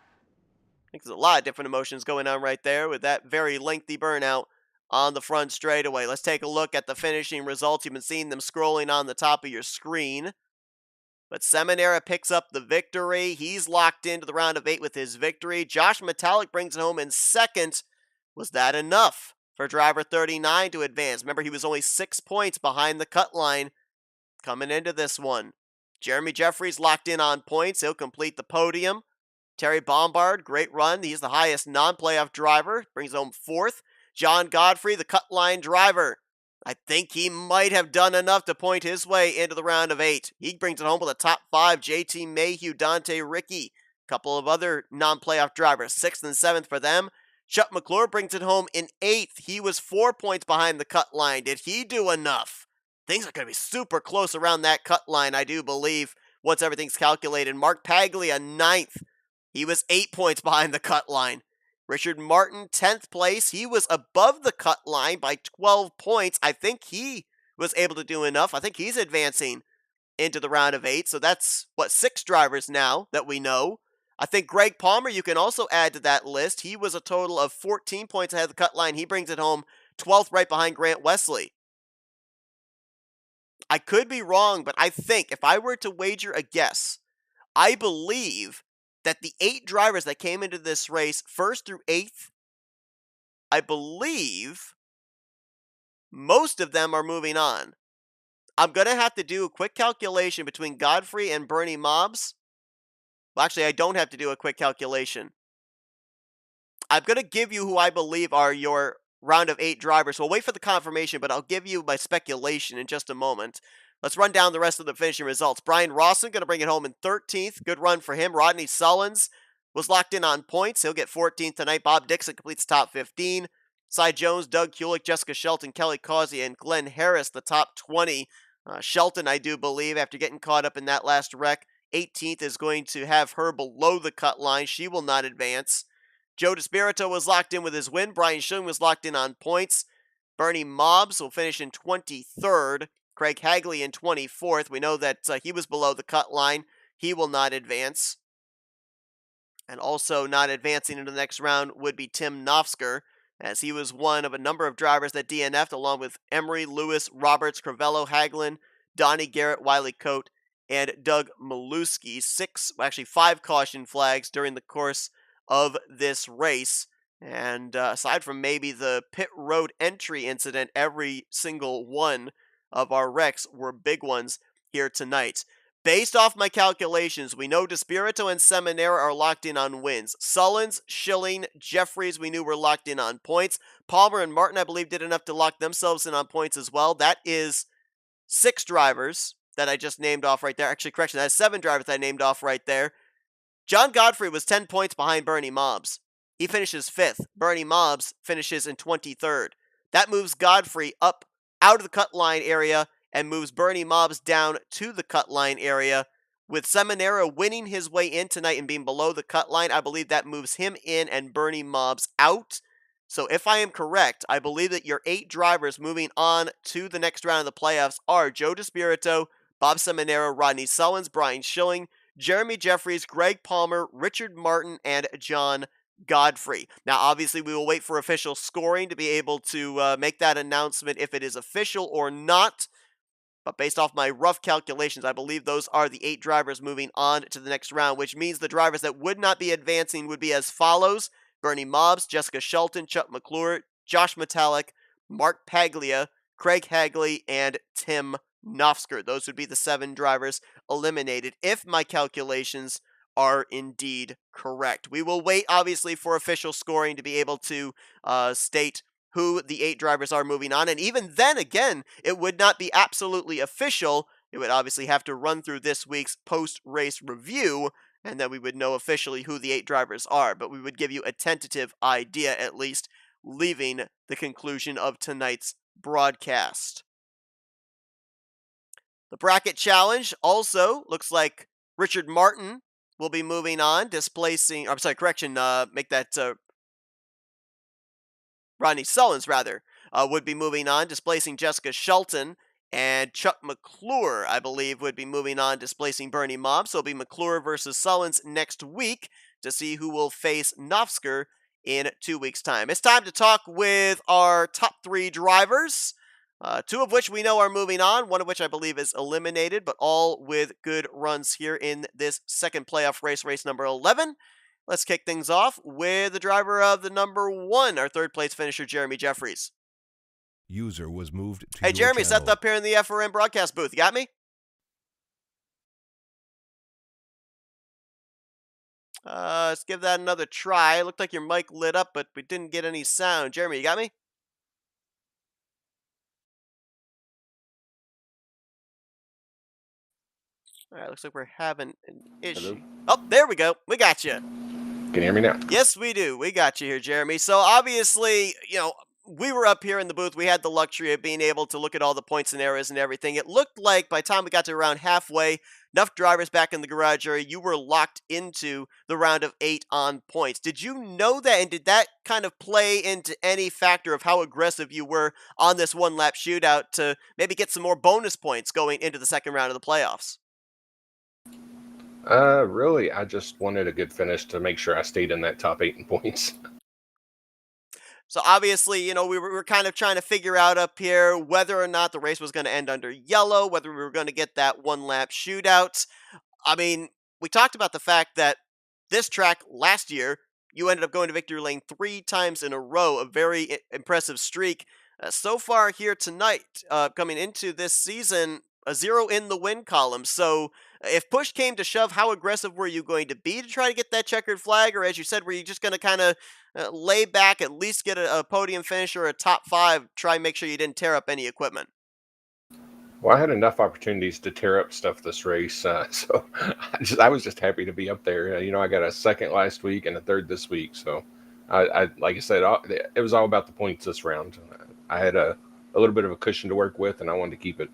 I think there's a lot of different emotions going on right there with that very lengthy burnout on the front straightaway. Let's take a look at the finishing results. You've been seeing them scrolling on the top of your screen. But Seminara picks up the victory. He's locked into the round of 8 with his victory. Josh Metallic brings it home in second. Was that enough for driver 39 to advance? Remember, he was only 6 points behind the cut line coming into this one. Jeremy Jeffries locked in on points. He'll complete the podium. Terry Bombard, great run. He's the highest non-playoff driver. Brings home fourth. John Godfrey, the cut line driver. I think he might have done enough to point his way into the round of 8. He brings it home with a top 5. JT Mayhew, Dante Ricky. A couple of other non-playoff drivers. 6th and 7th for them. Chuck McClure brings it home in 8th. He was 4 points behind the cut line. Did he do enough? Things are going to be super close around that cut line, I do believe, once everything's calculated. Mark Paglia, 9th. He was 8 points behind the cut line. Richard Martin, 10th place. He was above the cut line by 12 points. I think he was able to do enough. I think he's advancing into the round of 8. So that's, 6 drivers now that we know. I think Greg Palmer, you can also add to that list. He was a total of 14 points ahead of the cut line. He brings it home 12th, right behind Grant Wesley. I could be wrong, but I think if I were to wager a guess, I believe that the 8 drivers that came into this race, 1st through 8th, I believe most of them are moving on. I'm going to have to do a quick calculation between Godfrey and Bernie Mobbs. Well, actually, I don't have to do a quick calculation. I'm going to give you who I believe are your round of 8 drivers. We'll wait for the confirmation, but I'll give you my speculation in just a moment. Let's run down the rest of the finishing results. Brian Rawson going to bring it home in 13th. Good run for him. Rodney Sullins was locked in on points. He'll get 14th tonight. Bob Dixon completes top 15. Cy Jones, Doug Kulik, Jessica Shelton, Kelly Causey, and Glenn Harris, the top 20. Shelton, I do believe, after getting caught up in that last wreck, 18th is going to have her below the cut line. She will not advance. Joe DeSpirito was locked in with his win. Brian Schilling was locked in on points. Bernie Mobbs will finish in 23rd. Craig Hagley in 24th. We know that he was below the cut line. He will not advance. And also not advancing into the next round would be Tim Nofsker, as he was one of a number of drivers that DNF'd, along with Emery, Lewis, Roberts, Crivello, Haglin, Donnie Garrett, Wiley Coate, and Doug Maluski. 5 caution flags during the course of this race. And aside from maybe the pit road entry incident, every single one of our wrecks were big ones here tonight. Based off my calculations, we know DeSpirito and Seminara are locked in on wins. Sullins, Schilling, Jeffries, we knew were locked in on points. Palmer and Martin, I believe, did enough to lock themselves in on points as well. That is 6 drivers that I just named off right there. Actually, correction, that's 7 drivers that I named off right there. John Godfrey was 10 points behind Bernie Mobbs. He finishes 5th. Bernie Mobbs finishes in 23rd. That moves Godfrey up out of the cut line area and moves Bernie Mobbs down to the cut line area. With Seminara winning his way in tonight and being below the cut line, I believe that moves him in and Bernie Mobbs out. So if I am correct, I believe that your 8 drivers moving on to the next round of the playoffs are Joe DeSpirito, Bob Seminara, Rodney Sullins, Brian Schilling, Jeremy Jeffries, Greg Palmer, Richard Martin, and John Godfrey. Now, obviously, we will wait for official scoring to be able to make that announcement if it is official or not. But based off my rough calculations, I believe those are the 8 drivers moving on to the next round, which means the drivers that would not be advancing would be as follows: Bernie Mobbs, Jessica Shelton, Chuck McClure, Josh Metallic, Mark Paglia, Craig Hagley, and Tim Nofsker. Those would be the 7 drivers eliminated if my calculations are indeed correct. We will wait, obviously, for official scoring to be able to state who the 8 drivers are moving on. And even then, again, it would not be absolutely official. It would obviously have to run through this week's post-race review, and then we would know officially who the 8 drivers are. But we would give you a tentative idea, at least, leaving the conclusion of tonight's broadcast. The bracket challenge also looks like Richard Martin will be moving on, displacing, I'm sorry, correction, make that Rodney Sullins, rather, would be moving on, displacing Jessica Shelton. And Chuck McClure, I believe, would be moving on, displacing Bernie Mobb. So it'll be McClure versus Sullins next week to see who will face Nofsker in 2 weeks' time. It's time to talk with our top 3 drivers, 2 of which we know are moving on, 1 of which I believe is eliminated, but all with good runs here in this second playoff race, race number 11. Let's kick things off with the driver of the number 1, our third place finisher, Jeremy Jeffries. User was moved to Hey, your Jeremy, channel. set up here in the FRN broadcast booth. You got me? Let's give that another try. It looked like your mic lit up, but we didn't get any sound. Jeremy, you got me? All right, looks like we're having an issue. Hello? Oh, there we go. We got you. Can you hear me now? Yes, we do. We got you here, Jeremy. So obviously, we were up here in the booth. We had the luxury of being able to look at all the points and errors and everything. It looked like by the time we got to around halfway, enough drivers back in the garage area, you were locked into the round of 8 on points. Did you know that, and did that kind of play into any factor of how aggressive you were on this one-lap shootout to maybe get some more bonus points going into the second round of the playoffs? Really, I just wanted a good finish to make sure I stayed in that top 8 in points. So obviously, we were kind of trying to figure out up here whether or not the race was going to end under yellow, whether we were going to get that one-lap shootout. I mean, we talked about the fact that this track last year, you ended up going to victory lane 3 times in a row, a very impressive streak. So far here tonight, coming into this season, a 0 in the win column. So if push came to shove, how aggressive were you going to be to try to get that checkered flag? Or as you said, were you just going to kind of lay back, at least get a podium finish or a top 5, try and make sure you didn't tear up any equipment? Well, I had enough opportunities to tear up stuff this race, so I was just happy to be up there. I got a second last week and a third this week, so I like I said, it was all about the points this round. I had a little bit of a cushion to work with, and I wanted to keep it.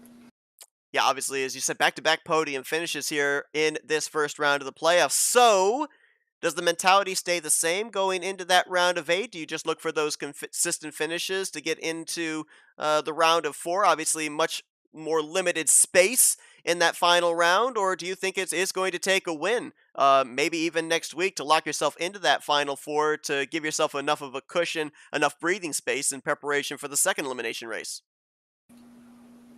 Yeah, obviously, as you said, back-to-back podium finishes here in this first round of the playoffs. So, does the mentality stay the same going into that round of 8? Do you just look for those consistent finishes to get into the round of 4? Obviously, much more limited space in that final round, or do you think it is going to take a win, maybe even next week, to lock yourself into that final 4 to give yourself enough of a cushion, enough breathing space in preparation for the second elimination race?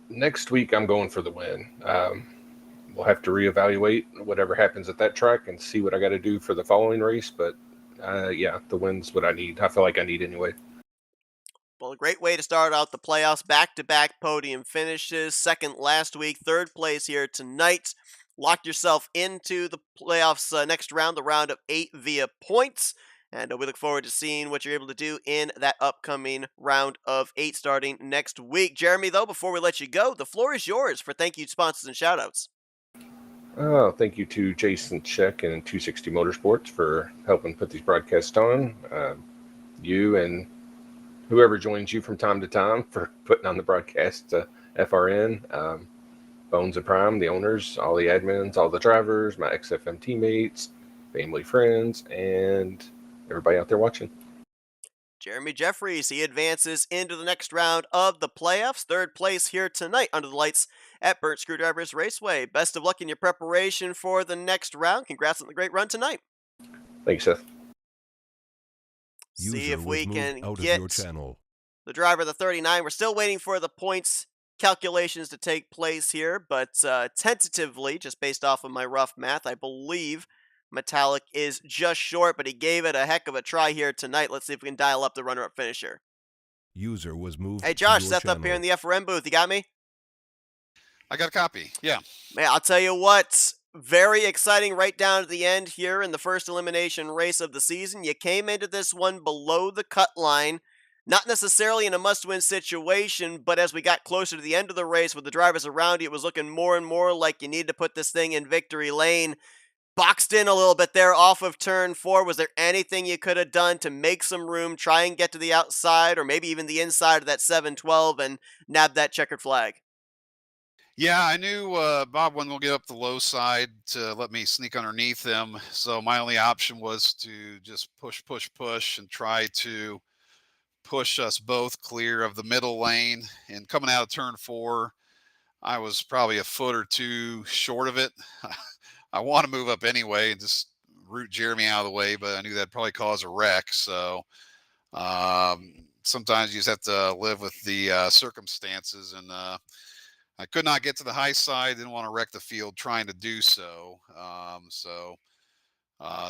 Next week, I'm going for the win. We'll have to reevaluate whatever happens at that track and see what I got to do for the following race. But yeah, the win's what I need. I feel like I need anyway. Well, a great way to start out the playoffs. Back-to-back podium finishes. Second last week, third place here tonight. Lock yourself into the playoffs next round, the round of 8 via points. And we look forward to seeing what you're able to do in that upcoming round of 8 starting next week. Jeremy, though, before we let you go, the floor is yours for thank you, sponsors, and shoutouts. Oh, thank you to Jason Check and 260 Motorsports for helping put these broadcasts on. You and whoever joins you from time to time for putting on the broadcast to FRN. Bones and Prime, the owners, all the admins, all the drivers, my XFM teammates, family, friends, and everybody out there watching. Jeremy Jeffries, he advances into the next round of the playoffs. Third place here tonight under the lights at Burnt Screwdrivers Raceway. Best of luck in your preparation for the next round. Congrats on the great run tonight. Thanks, Seth. See if we can out get of your channel. the driver of the 39. We're still waiting for the points calculations to take place here, but tentatively, just based off of my rough math, I believe Metallic is just short, but he gave it a heck of a try here tonight. Let's see if we can dial up the runner-up finisher. User was moved. Hey, Josh, to your Seth channel. up here in the FRN booth. You got me? I got a copy. Yeah. Man, I'll tell you what, very exciting right down to the end here in the first elimination race of the season. You came into this one below the cut line, not necessarily in a must-win situation, but as we got closer to the end of the race with the drivers around you, it was looking more and more like you needed to put this thing in victory lane. Boxed in a little bit there off of turn 4. Was there anything you could have done to make some room, try and get to the outside, or maybe even the inside of that 712 and nab that checkered flag? Yeah, I knew Bob wasn't going to get up the low side to let me sneak underneath him. So my only option was to just push, push, push and try to push us both clear of the middle lane. And coming out of turn four, I was probably a foot or two short of it. I want to move up anyway and just root Jeremy out of the way, but I knew that'd probably cause a wreck. So sometimes you just have to live with the circumstances. And I could not get to the high side. Didn't want to wreck the field trying to do so.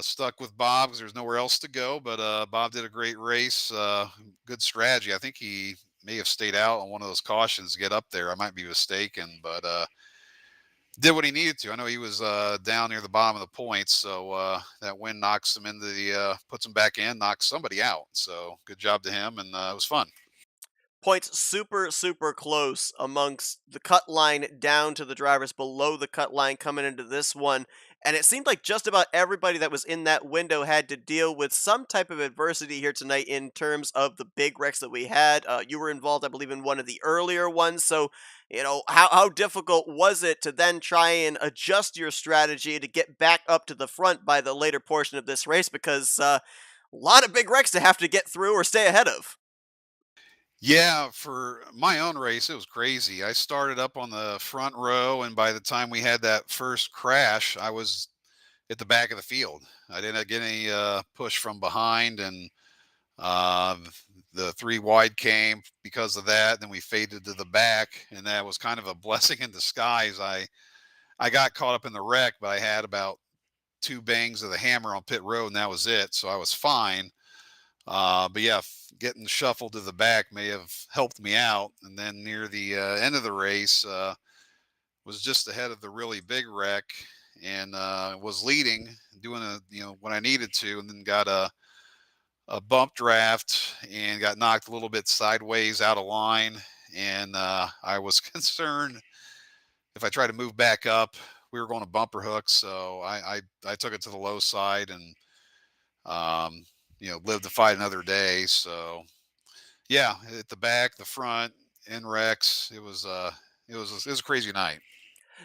Stuck with Bob because there's nowhere else to go. But Bob did a great race. Good strategy. I think he may have stayed out on one of those cautions to get up there. I might be mistaken, but did what he needed to. I know he was down near the bottom of the points, so that win knocks him into the puts him back in, knocks somebody out. So good job to him, and it was fun. Points super, super close amongst the cut line down to the drivers below the cut line coming into this one. And it seemed like just about everybody that was in that window had to deal with some type of adversity here tonight in terms of the big wrecks that we had. You were involved, I believe, in one of the earlier ones. So, how difficult was it to then try and adjust your strategy to get back up to the front by the later portion of this race? Because a lot of big wrecks to have to get through or stay ahead of. Yeah, for my own race, it was crazy. I started up on the front row, and by the time we had that first crash, I was at the back of the field. I didn't get any push from behind, and uh, the three wide came because of that. Then we faded to the back, and that was kind of a blessing in disguise. I got caught up in the wreck, but I had about two bangs of the hammer on pit road, and that was it. So I was fine. But yeah, getting shuffled to the back may have helped me out. And then near the end of the race, was just ahead of the really big wreck and was leading, doing what I needed to, and then got a bump draft and got knocked a little bit sideways out of line. And I was concerned if I tried to move back up, we were going to bumper hooks. So I took it to the low side and um, live to fight another day. So yeah, at the back, the front, in Rex, it was a crazy night.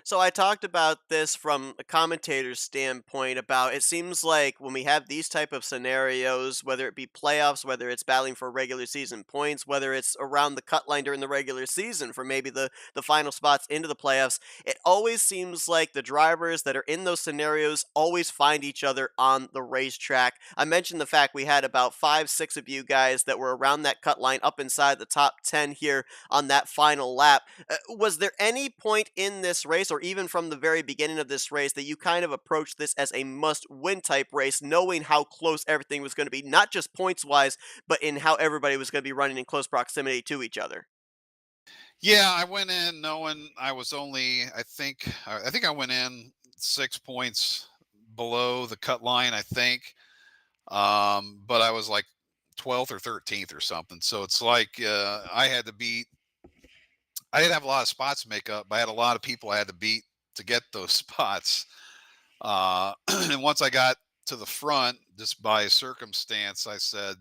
So I talked about this from a commentator's standpoint about it seems like when we have these type of scenarios, whether it be playoffs, whether it's battling for regular season points, whether it's around the cut line during the regular season for maybe the final spots into the playoffs, it always seems like the drivers that are in those scenarios always find each other on the racetrack. I mentioned the fact we had about 5, 6 of you guys that were around that cut line up inside the top 10 here on that final lap. Was there any point in this race, or even from the very beginning of this race, that you kind of approached this as a must win type race, knowing how close everything was going to be, not just points wise, but in how everybody was going to be running in close proximity to each other? Yeah, I went in knowing I was only, I think I went in 6 points below the cut line, I think. But I was like 12th or 13th or something. So it's like I didn't have a lot of spots to make up, but I had a lot of people I had to beat to get those spots. And once I got to the front, just by circumstance, I said,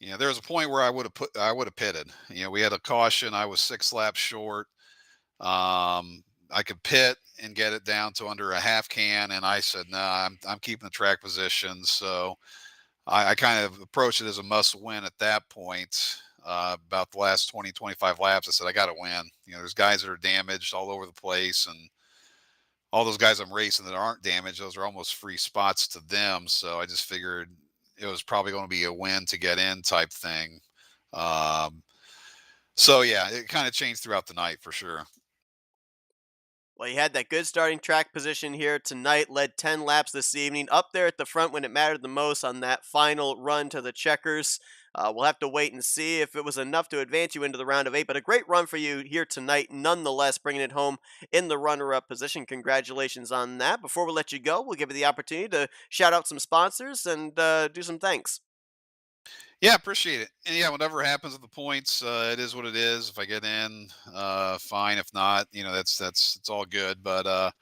there was a point where I would have pitted. We had a caution. I was 6 laps short. I could pit and get it down to under a half can, and I said, no, I'm keeping the track position. So I kind of approached it as a must win at that point. About the last 20, 25 laps, I said, I got to win. There's guys that are damaged all over the place, and all those guys I'm racing that aren't damaged, those are almost free spots to them. So I just figured it was probably going to be a win to get in type thing. Um, so yeah, it kind of changed throughout the night for sure. Well, you had that good starting track position here tonight, led 10 laps this evening, up there at the front when it mattered the most on that final run to the checkers. We'll have to wait and see if it was enough to advance you into the round of eight, but a great run for you here tonight, nonetheless, bringing it home in the runner up position. Congratulations on that. Before we let you go, we'll give you the opportunity to shout out some sponsors and do some thanks. Yeah, appreciate it. And yeah, whatever happens with the points, it is what it is. If I get in, fine. If not, that's it's all good. But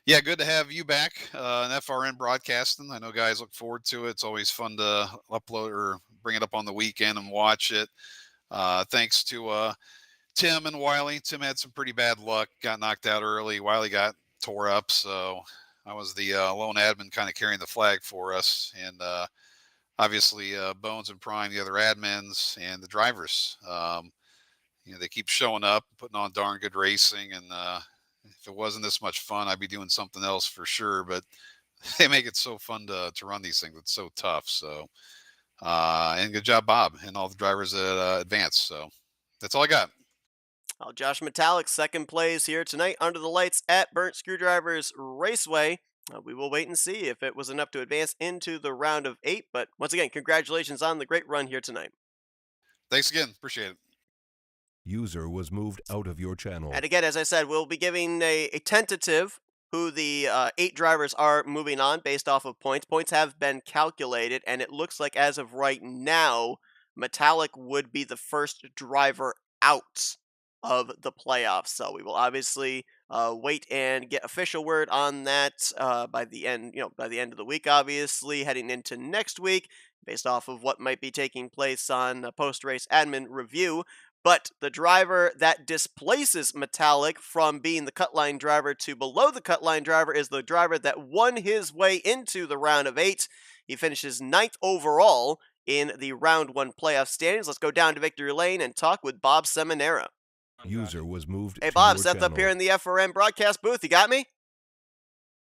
yeah, good to have you back in FRN broadcasting. I know guys look forward to it. It's always fun to upload or bring it up on the weekend and watch it. Thanks to Tim and Wiley. Tim had some pretty bad luck, got knocked out early. Wiley got tore up, so I was the lone admin kind of carrying the flag for us. And obviously, Bones and Prime, the other admins, and the drivers. They keep showing up, putting on darn good racing. And if it wasn't this much fun, I'd be doing something else for sure. But they make it so fun to run these things. It's so tough. So, and good job, Bob, and all the drivers at Advance. So that's all I got. Well, Josh Metallic, second place here tonight under the lights at Burnt Screwdrivers Raceway. We will wait and see if it was enough to advance into the round of 8. But once again, congratulations on the great run here tonight. Thanks again. Appreciate it. User was moved out of your channel. And again, as I said, we'll be giving a tentative who the 8 drivers are moving on based off of points. Points have been calculated, and it looks like as of right now, Metallic would be the first driver out of the playoffs. So we will obviously wait and get official word on that by the end, by the end of the week. Obviously, heading into next week, based off of what might be taking place on post-race admin review. But the driver that displaces Metallic from being the cutline driver to below the cutline driver is the driver that won his way into the round of 8. He finishes 9th overall in the round 1 playoff standings. Let's go down to victory lane and talk with Bob Seminara. User was moved Hey, to Bob, your Seth channel. up here in the FRN broadcast booth. You got me?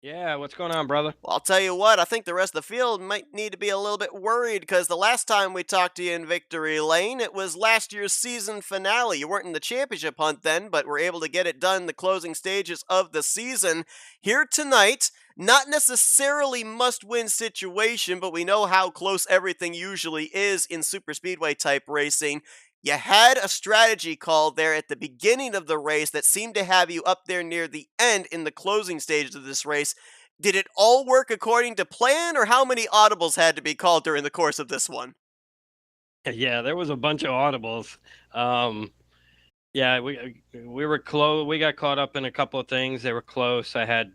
Yeah, what's going on, brother? Well, I'll tell you what, I think the rest of the field might need to be a little bit worried because the last time we talked to you in Victory Lane, it was last year's season finale. You weren't in the championship hunt then, but were able to get it done in the closing stages of the season. Here tonight, not necessarily must-win situation, but we know how close everything usually is in super speedway type racing. You had a strategy call there at the beginning of the race that seemed to have you up there near the end in the closing stages of this race. Did it all work according to plan, or how many audibles had to be called during the course of this one? Yeah, there was a bunch of audibles. Yeah, we were close. We got caught up in a couple of things. They were close. I had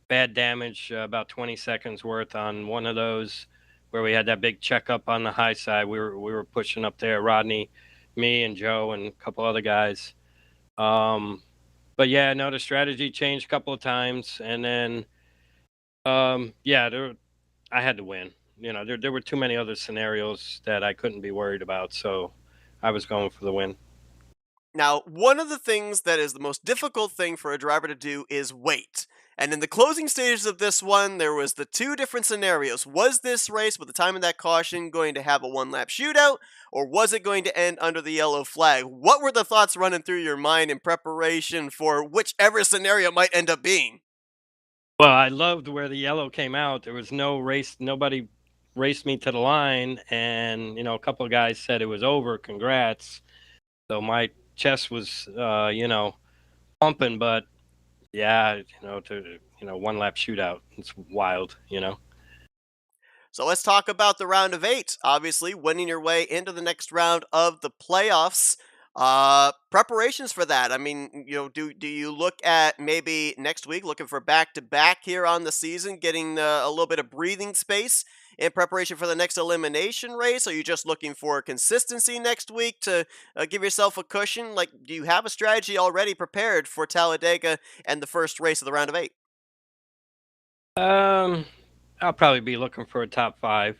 bad damage, about 20 seconds worth on one of those, where we had that big checkup on the high side. We were pushing up there, Rodney, me, and Joe, and a couple other guys. But yeah, no, the strategy changed a couple of times, and then yeah, I had to win. There were too many other scenarios that I couldn't be worried about, so I was going for the win. Now, one of the things that is the most difficult thing for a driver to do is wait. And in the closing stages of this one, there was the 2 different scenarios. Was this race, with the time of that caution, going to have a 1-lap shootout, or was it going to end under the yellow flag? What were the thoughts running through your mind in preparation for whichever scenario might end up being? Well, I loved where the yellow came out. There was no race. Nobody raced me to the line, and a couple of guys said it was over. Congrats. So my chest was, pumping. But yeah, to 1-lap shootout. It's wild. So let's talk about the round of 8. Obviously, winning your way into the next round of the playoffs. Preparations for that. I mean, do you look at maybe next week looking for back-to-back here on the season, getting a little bit of breathing space in preparation for the next elimination race? Are you just looking for consistency next week to give yourself a cushion? Like, do you have a strategy already prepared for Talladega and the first race of the round of 8? I'll probably be looking for a top 5.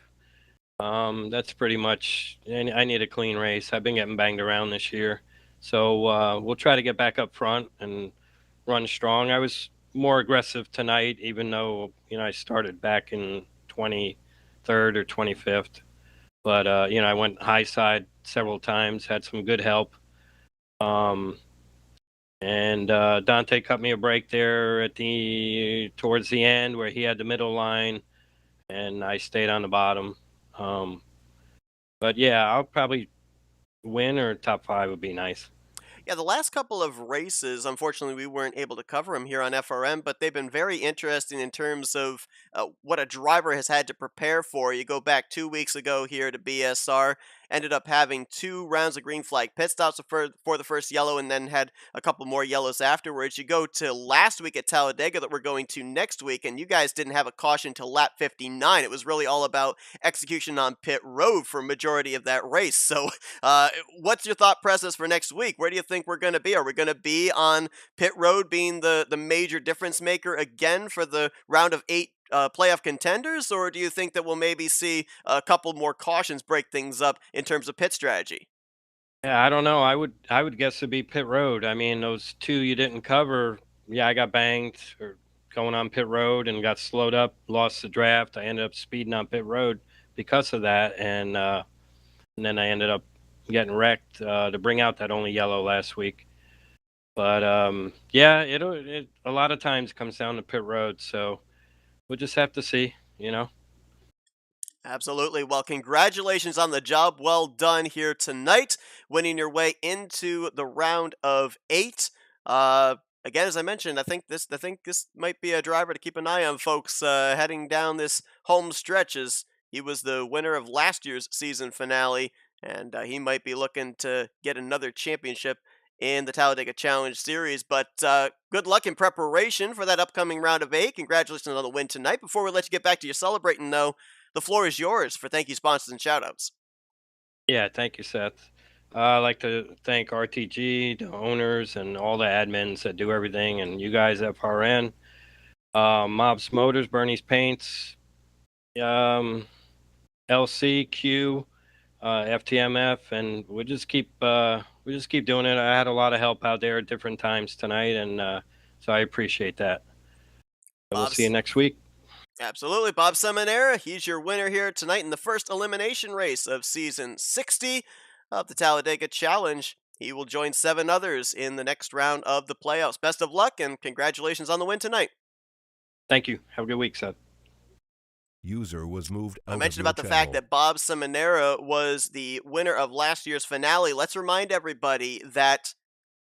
That's pretty much. I need a clean race. I've been getting banged around this year, so we'll try to get back up front and run strong. I was more aggressive tonight, even though I started back in 23rd or 25th. But I went high side several times, had some good help. And Dante cut me a break there towards the end where he had the middle line, and I stayed on the bottom. But yeah, I'll probably win, or top 5 would be nice. Yeah, the last couple of races, unfortunately, we weren't able to cover them here on FRM, but they've been very interesting in terms of what a driver has had to prepare for. You go back 2 weeks ago here to BSR, ended up having 2 rounds of green flag pit stops for the first yellow and then had a couple more yellows afterwards. You go to last week at Talladega that we're going to next week, and you guys didn't have a caution till lap 59. It was really all about execution on pit road for majority of that race. So what's your thought process for next week? Where do you think we're going to be? Are we going to be on pit road being the major difference maker again for the round of 8 playoff contenders, or do you think that we'll maybe see a couple more cautions break things up in terms of pit strategy? Yeah, I don't know. I would guess it'd be pit road. I mean, those 2 you didn't cover. Yeah, I got banged or going on pit road and got slowed up, lost the draft. I ended up speeding on pit road because of that, and then I ended up getting wrecked to bring out that only yellow last week. But yeah, it a lot of times comes down to pit road, so we'll just have to see. Absolutely. Well, congratulations on the job well done here tonight, winning your way into the round of 8. Again, as I mentioned, I think this might be a driver to keep an eye on, folks, heading down this home stretch. As he was the winner of last year's season finale, and he might be looking to get another championship in the Talladega Challenge Series. But good luck in preparation for that upcoming round of 8. Congratulations on the win tonight. Before we let you get back to your celebrating, though, the floor is yours for thank you, sponsors, and shoutouts. Yeah, thank you, Seth. I'd like to thank RTG, the owners, and all the admins that do everything, and you guys at FRN, Mobs Motors, Bernie's Paints, um, LCQ, FTMF, and we just keep doing it. I had a lot of help out there at different times tonight, and so I appreciate that. And we'll see you Bob's next week. Absolutely. Bob Seminara, he's your winner here tonight in the first elimination race of season 60 of the Talladega Challenge. He will join 7 others in the next round of the playoffs. Best of luck and congratulations on the win tonight. Thank you. Have a good week, Seth. User was moved I out of mentioned your about the fact channel. that Bob Seminara was the winner of last year's finale. Let's remind everybody that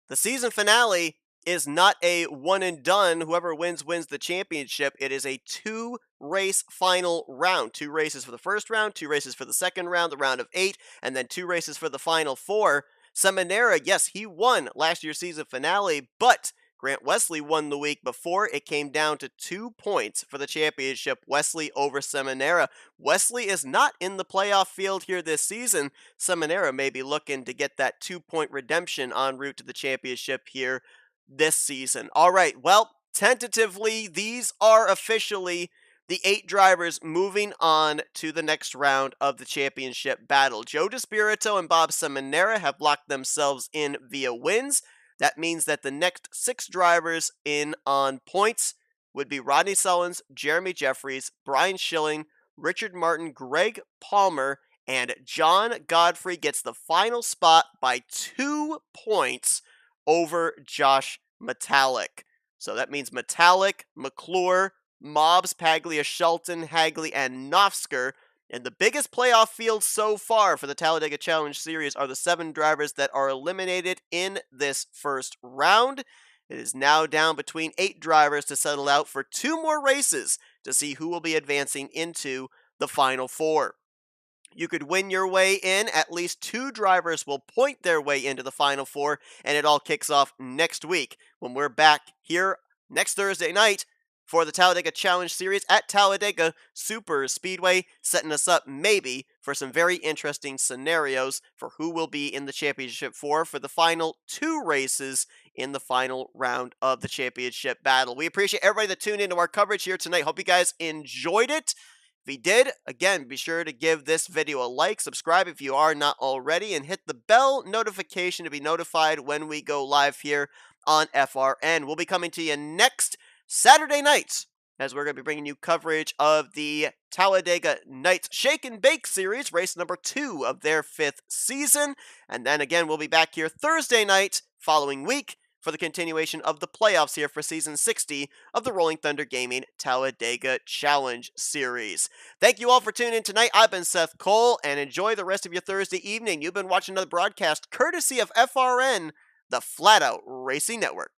the season finale is not a one and done. Whoever wins the championship. It is a 2-race final round. 2 races for the first round, 2 races for the second round, the round of 8, and then 2 races for the final 4. Seminara, yes, he won last year's season finale, but Grant Wesley won the week before. It came down to 2 points for the championship. Wesley over Seminara. Wesley is not in the playoff field here this season. Seminara may be looking to get that 2-point redemption en route to the championship here this season. All right, well, tentatively, these are officially the 8 drivers moving on to the next round of the championship battle. Joe DeSpirito and Bob Seminara have locked themselves in via wins. That means that the next 6 drivers in on points would be Rodney Sullins, Jeremy Jeffries, Brian Schilling, Richard Martin, Greg Palmer, and John Godfrey gets the final spot by 2 points over Josh Metallic. So that means Metallic, McClure, Mobbs, Paglia, Shelton, Hagley, and Nofsker. And the biggest playoff field so far for the Talladega Challenge Series are the 7 drivers that are eliminated in this first round. It is now down between 8 drivers to settle out for 2 more races to see who will be advancing into the final 4. You could win your way in. At least 2 drivers will point their way into the final 4, and it all kicks off next week when we're back here next Thursday night for the Talladega Challenge Series at Talladega Super Speedway, setting us up maybe for some very interesting scenarios for who will be in the championship for the final 2 races in the final round of the championship battle. We appreciate everybody that tuned into our coverage here tonight. Hope you guys enjoyed it. If you did, again, be sure to give this video a like, subscribe if you are not already, and hit the bell notification to be notified when we go live here on FRN. We'll be coming to you next Saturday night, as we're going to be bringing you coverage of the Talladega Nights Shake and Bake Series, race number 2 of their 5th season. And then again, we'll be back here Thursday night, following week, for the continuation of the playoffs here for Season 60 of the Rolling Thunder Gaming Talladega Challenge Series. Thank you all for tuning in tonight. I've been Seth Cole, and enjoy the rest of your Thursday evening. You've been watching another broadcast courtesy of FRN, the Flatout Racing Network.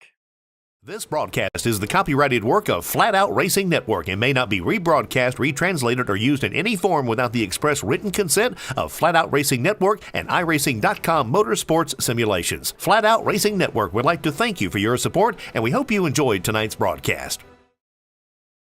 This broadcast is the copyrighted work of Flatout Racing Network and may not be rebroadcast, retranslated, or used in any form without the express written consent of Flatout Racing Network and iRacing.com Motorsports Simulations. Flatout Racing Network would like to thank you for your support, and we hope you enjoyed tonight's broadcast.